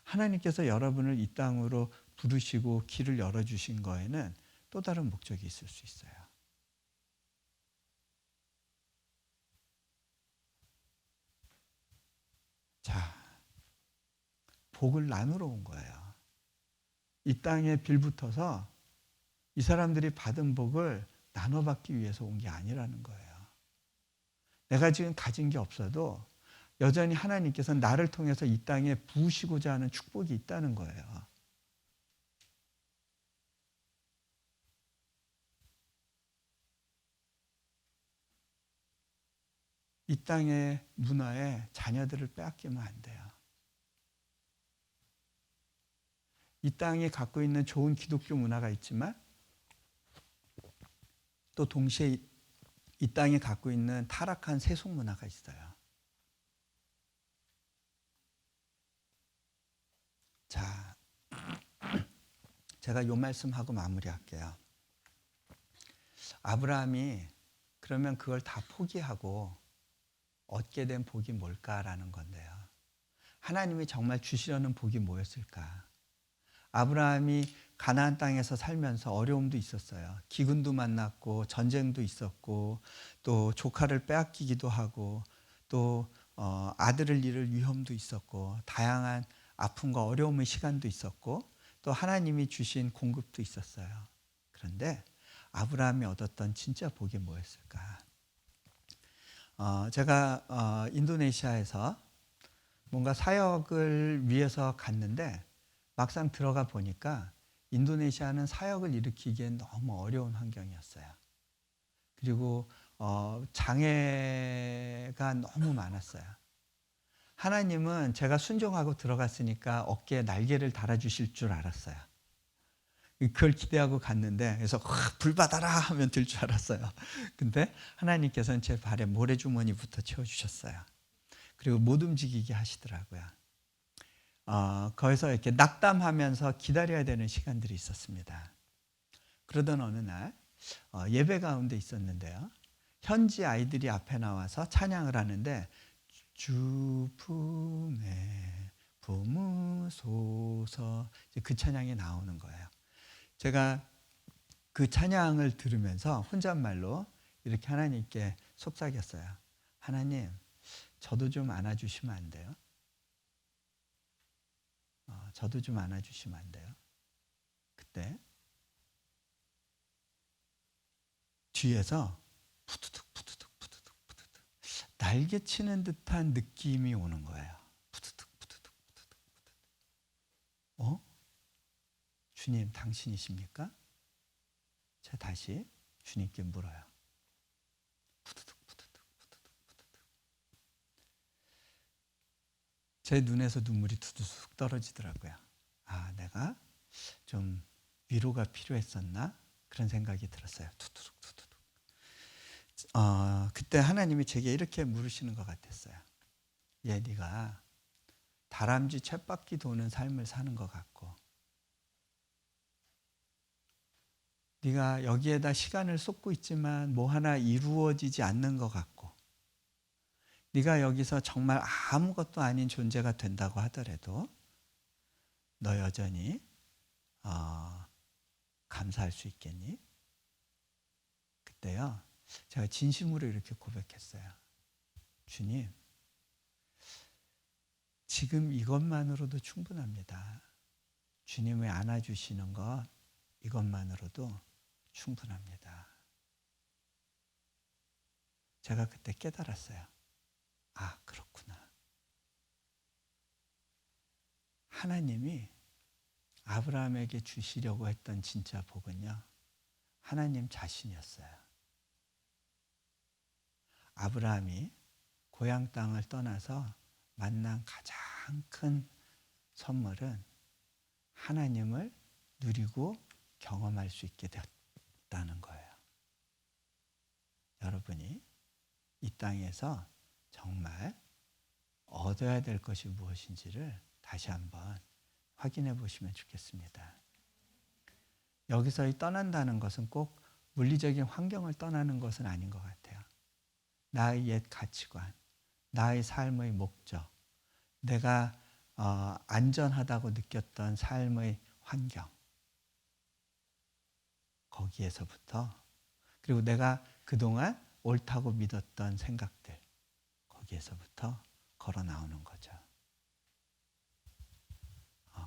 하나님께서 여러분을 이 땅으로 부르시고 길을 열어주신 거에는 또 다른 목적이 있을 수 있어요. 자, 복을 나누러 온 거예요. 이 땅에 빌붙어서 이 사람들이 받은 복을 나눠받기 위해서 온 게 아니라는 거예요. 내가 지금 가진 게 없어도 여전히 하나님께서 나를 통해서 이 땅에 부으시고자 하는 축복이 있다는 거예요. 이 땅의 문화에 자녀들을 빼앗기면 안 돼요. 이 땅이 갖고 있는 좋은 기독교 문화가 있지만 또 동시에 이 땅이 갖고 있는 타락한 세속 문화가 있어요. 자, 제가 이 말씀하고 마무리할게요. 아브라함이 그러면 그걸 다 포기하고 얻게 된 복이 뭘까라는 건데요. 하나님이 정말 주시려는 복이 뭐였을까? 아브라함이 가나안 땅에서 살면서 어려움도 있었어요. 기근도 만났고 전쟁도 있었고 또 조카를 빼앗기기도 하고 또 아들을 잃을 위험도 있었고 다양한 아픔과 어려움의 시간도 있었고 또 하나님이 주신 공급도 있었어요. 그런데 아브라함이 얻었던 진짜 복이 뭐였을까? 제가 인도네시아에서 뭔가 사역을 위해서 갔는데 막상 들어가 보니까 인도네시아는 사역을 일으키기엔 너무 어려운 환경이었어요. 그리고 장애가 너무 많았어요. 하나님은 제가 순종하고 들어갔으니까 어깨에 날개를 달아주실 줄 알았어요. 그걸 기대하고 갔는데 그래서 불 받아라 하면 들 줄 알았어요. 근데 하나님께서는 제 발에 모래주머니부터 채워주셨어요. 그리고 못 움직이게 하시더라고요. 거기서 이렇게 낙담하면서 기다려야 되는 시간들이 있었습니다. 그러던 어느 날 예배 가운데 있었는데요. 현지 아이들이 앞에 나와서 찬양을 하는데 주 품에 품으소서 그 찬양이 나오는 거예요. 제가 그 찬양을 들으면서 혼잣말로 이렇게 하나님께 속삭였어요. 하나님, 저도 좀 안아주시면 안 돼요? 저도 좀 안아주시면 안 돼요? 그때 뒤에서 푸드득 푸드득 푸드득 푸드득 날개 치는 듯한 느낌이 오는 거예요. 푸드득 푸드득 푸드득 푸드득. 주님 당신이십니까? 제가 다시 주님께 물어요. 푸드득 푸드득 푸드득 푸드득. 제 눈에서 눈물이 두두둑 떨어지더라고요. 아, 내가 좀 위로가 필요했었나? 그런 생각이 들었어요. 두두둑 두두둑. 그때 하나님이 제게 이렇게 물으시는 것 같았어요. 얘, 네가 다람쥐 쳇바퀴 도는 삶을 사는 것 같고, 네가 여기에다 시간을 쏟고 있지만 뭐 하나 이루어지지 않는 것 같고, 네가 여기서 정말 아무것도 아닌 존재가 된다고 하더라도 너 여전히 감사할 수 있겠니? 그때요, 제가 진심으로 이렇게 고백했어요. 주님, 지금 이것만으로도 충분합니다. 주님을 안아주시는 것, 이것만으로도 충분합니다. 제가 그때 깨달았어요. 아, 그렇구나. 하나님이 아브라함에게 주시려고 했던 진짜 복은요, 하나님 자신이었어요. 아브라함이 고향 땅을 떠나서 만난 가장 큰 선물은 하나님을 누리고 경험할 수 있게 됐다는 거예요. 여러분이 이 땅에서 정말 얻어야 될 것이 무엇인지를 다시 한번 확인해 보시면 좋겠습니다. 여기서 떠난다는 것은 꼭 물리적인 환경을 떠나는 것은 아닌 것 같아요. 나의 옛 가치관, 나의 삶의 목적, 내가 안전하다고 느꼈던 삶의 환경, 거기에서부터, 그리고 내가 그동안 옳다고 믿었던 생각들, 거기에서부터 걸어 나오는 거죠.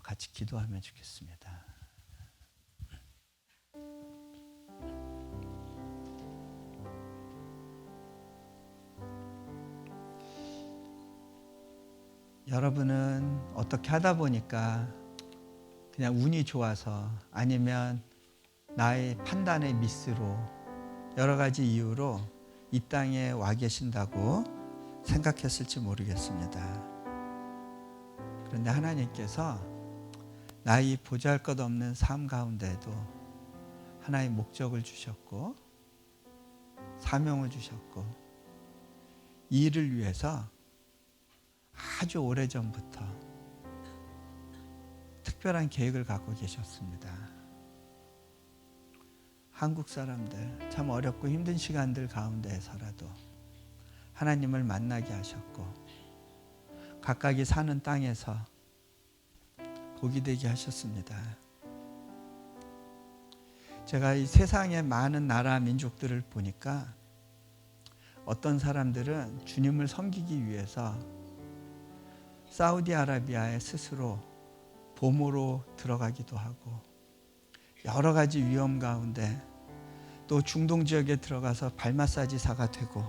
같이 기도하면 좋겠습니다. 여러분은 어떻게 하다 보니까 그냥 운이 좋아서, 아니면 나의 판단의 미스로, 여러 가지 이유로 이 땅에 와 계신다고 생각했을지 모르겠습니다. 그런데 하나님께서 나의 보잘것없는 삶 가운데에도 하나의 목적을 주셨고, 사명을 주셨고, 이 일을 위해서 아주 오래전부터 특별한 계획을 갖고 계셨습니다. 한국 사람들 참 어렵고 힘든 시간들 가운데에서라도 하나님을 만나게 하셨고, 각각이 사는 땅에서 복이 되게 하셨습니다. 제가 이 세상의 많은 나라 민족들을 보니까 어떤 사람들은 주님을 섬기기 위해서 사우디아라비아에 스스로 보모로 들어가기도 하고, 여러 가지 위험 가운데 또 중동 지역에 들어가서 발 마사지사가 되고,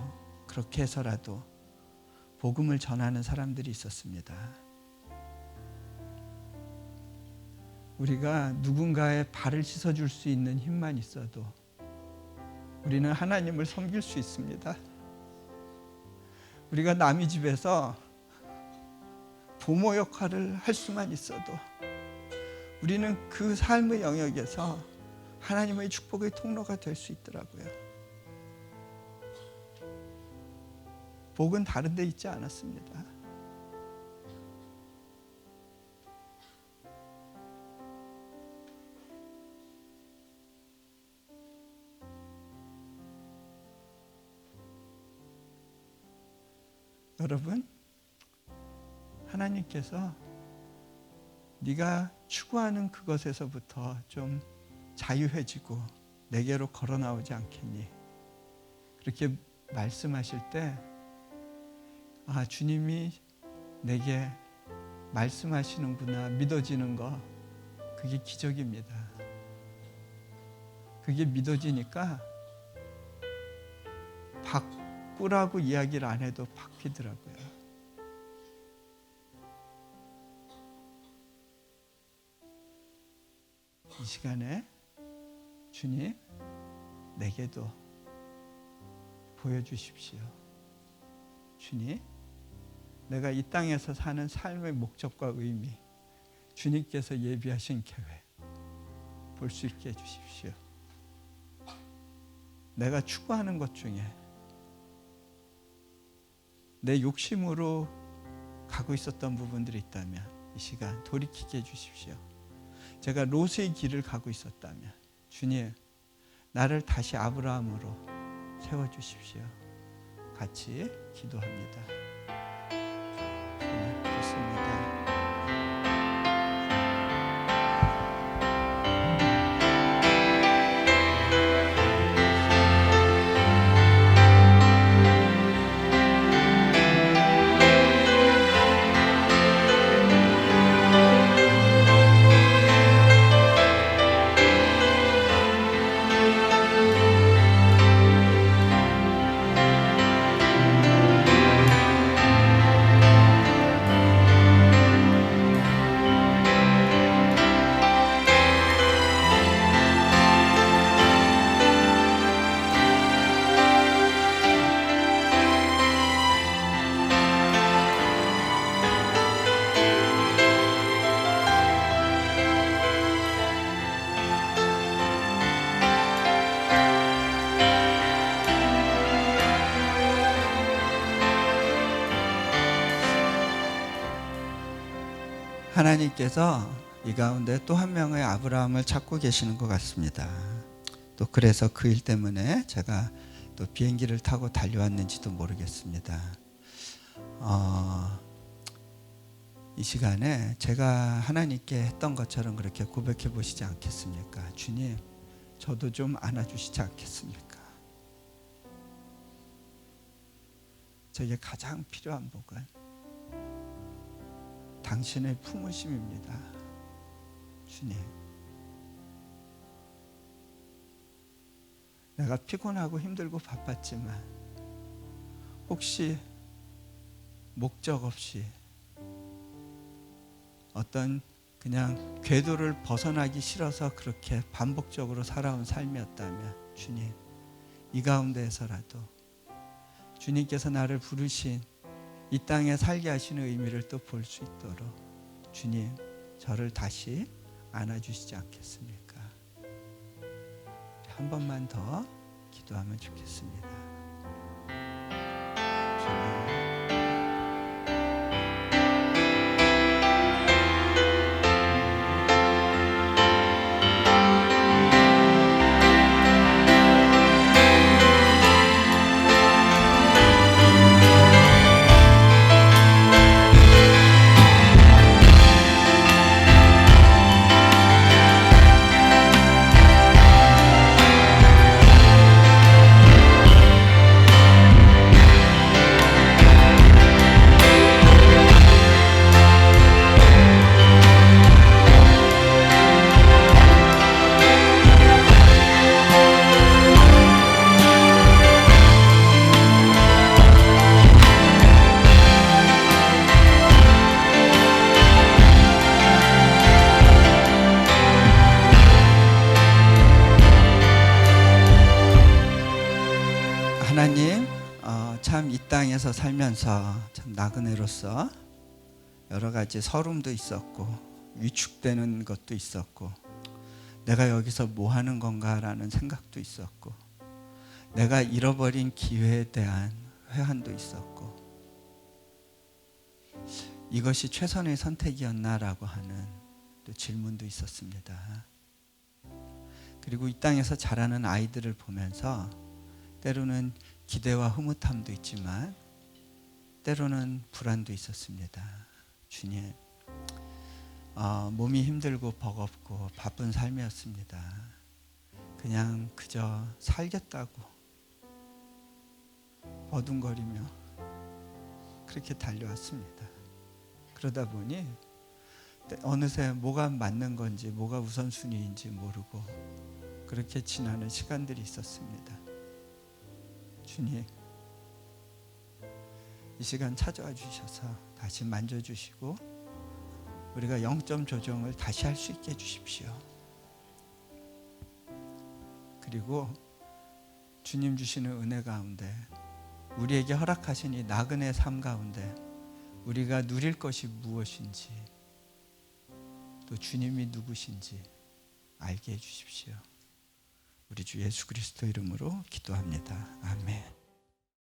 그렇게 해서라도 복음을 전하는 사람들이 있었습니다. 우리가 누군가의 발을 씻어줄 수 있는 힘만 있어도 우리는 하나님을 섬길 수 있습니다. 우리가 남의 집에서 부모 역할을 할 수만 있어도 우리는 그 삶의 영역에서 하나님의 축복의 통로가 될 수 있더라고요. 복은 다른 데 있지 않았습니다. 여러분, 하나님께서 네가 추구하는 그것에서부터 좀 자유해지고 내게로 걸어 나오지 않겠니? 그렇게 말씀하실 때 주님이 내게 말씀하시는구나 믿어지는 거, 그게 기적입니다. 그게 믿어지니까 바꾸라고 이야기를 안 해도 바뀌더라고요. 이 시간에 주님, 내게도 보여주십시오. 주님, 내가 이 땅에서 사는 삶의 목적과 의미, 주님께서 예비하신 계획 볼 수 있게 해주십시오. 내가 추구하는 것 중에 내 욕심으로 가고 있었던 부분들이 있다면 이 시간 돌이키게 해주십시오. 제가 롯의 길을 가고 있었다면 주님, 나를 다시 아브라함으로 세워주십시오. 같이 기도합니다. 주님, 좋습니다. 하나님께서 이 가운데 또 한 명의 아브라함을 찾고 계시는 것 같습니다. 또 그래서 그 일 때문에 제가 또 비행기를 타고 달려왔는지도 모르겠습니다. 이 시간에 제가 하나님께 했던 것처럼 그렇게 고백해 보시지 않겠습니까? 주님, 저도 좀 안아주시지 않겠습니까? 저에게 가장 필요한 복은 당신의 품으심입니다. 주님, 내가 피곤하고 힘들고 바빴지만 혹시 목적 없이 어떤 그냥 궤도를 벗어나기 싫어서 그렇게 반복적으로 살아온 삶이었다면 주님, 이 가운데에서라도 주님께서 나를 부르신 이 땅에 살게 하시는 의미를 또 볼 수 있도록 주님, 저를 다시 안아주시지 않겠습니까? 한 번만 더 기도하면 좋겠습니다. 주님. 하나님, 참 이 땅에서 살면서 참 나그네로서 여러 가지 서름도 있었고 위축되는 것도 있었고 내가 여기서 뭐 하는 건가라는 생각도 있었고 내가 잃어버린 기회에 대한 회한도 있었고 이것이 최선의 선택이었나라고 하는 또 질문도 있었습니다. 그리고 이 땅에서 자라는 아이들을 보면서 때로는 기대와 흐뭇함도 있지만 때로는 불안도 있었습니다. 주님, 몸이 힘들고 버겁고 바쁜 삶이었습니다. 그냥 그저 살겠다고 어둥거리며 그렇게 달려왔습니다. 그러다 보니 어느새 뭐가 맞는 건지 뭐가 우선순위인지 모르고 그렇게 지나는 시간들이 있었습니다. 주님, 이 시간 찾아와 주셔서 다시 만져주시고 우리가 영점 조정을 다시 할 수 있게 해주십시오. 그리고 주님 주시는 은혜 가운데 우리에게 허락하신 이 나그네 삶 가운데 우리가 누릴 것이 무엇인지 또 주님이 누구신지 알게 해주십시오. 우리 주 예수 그리스도 이름으로 기도합니다. 아멘.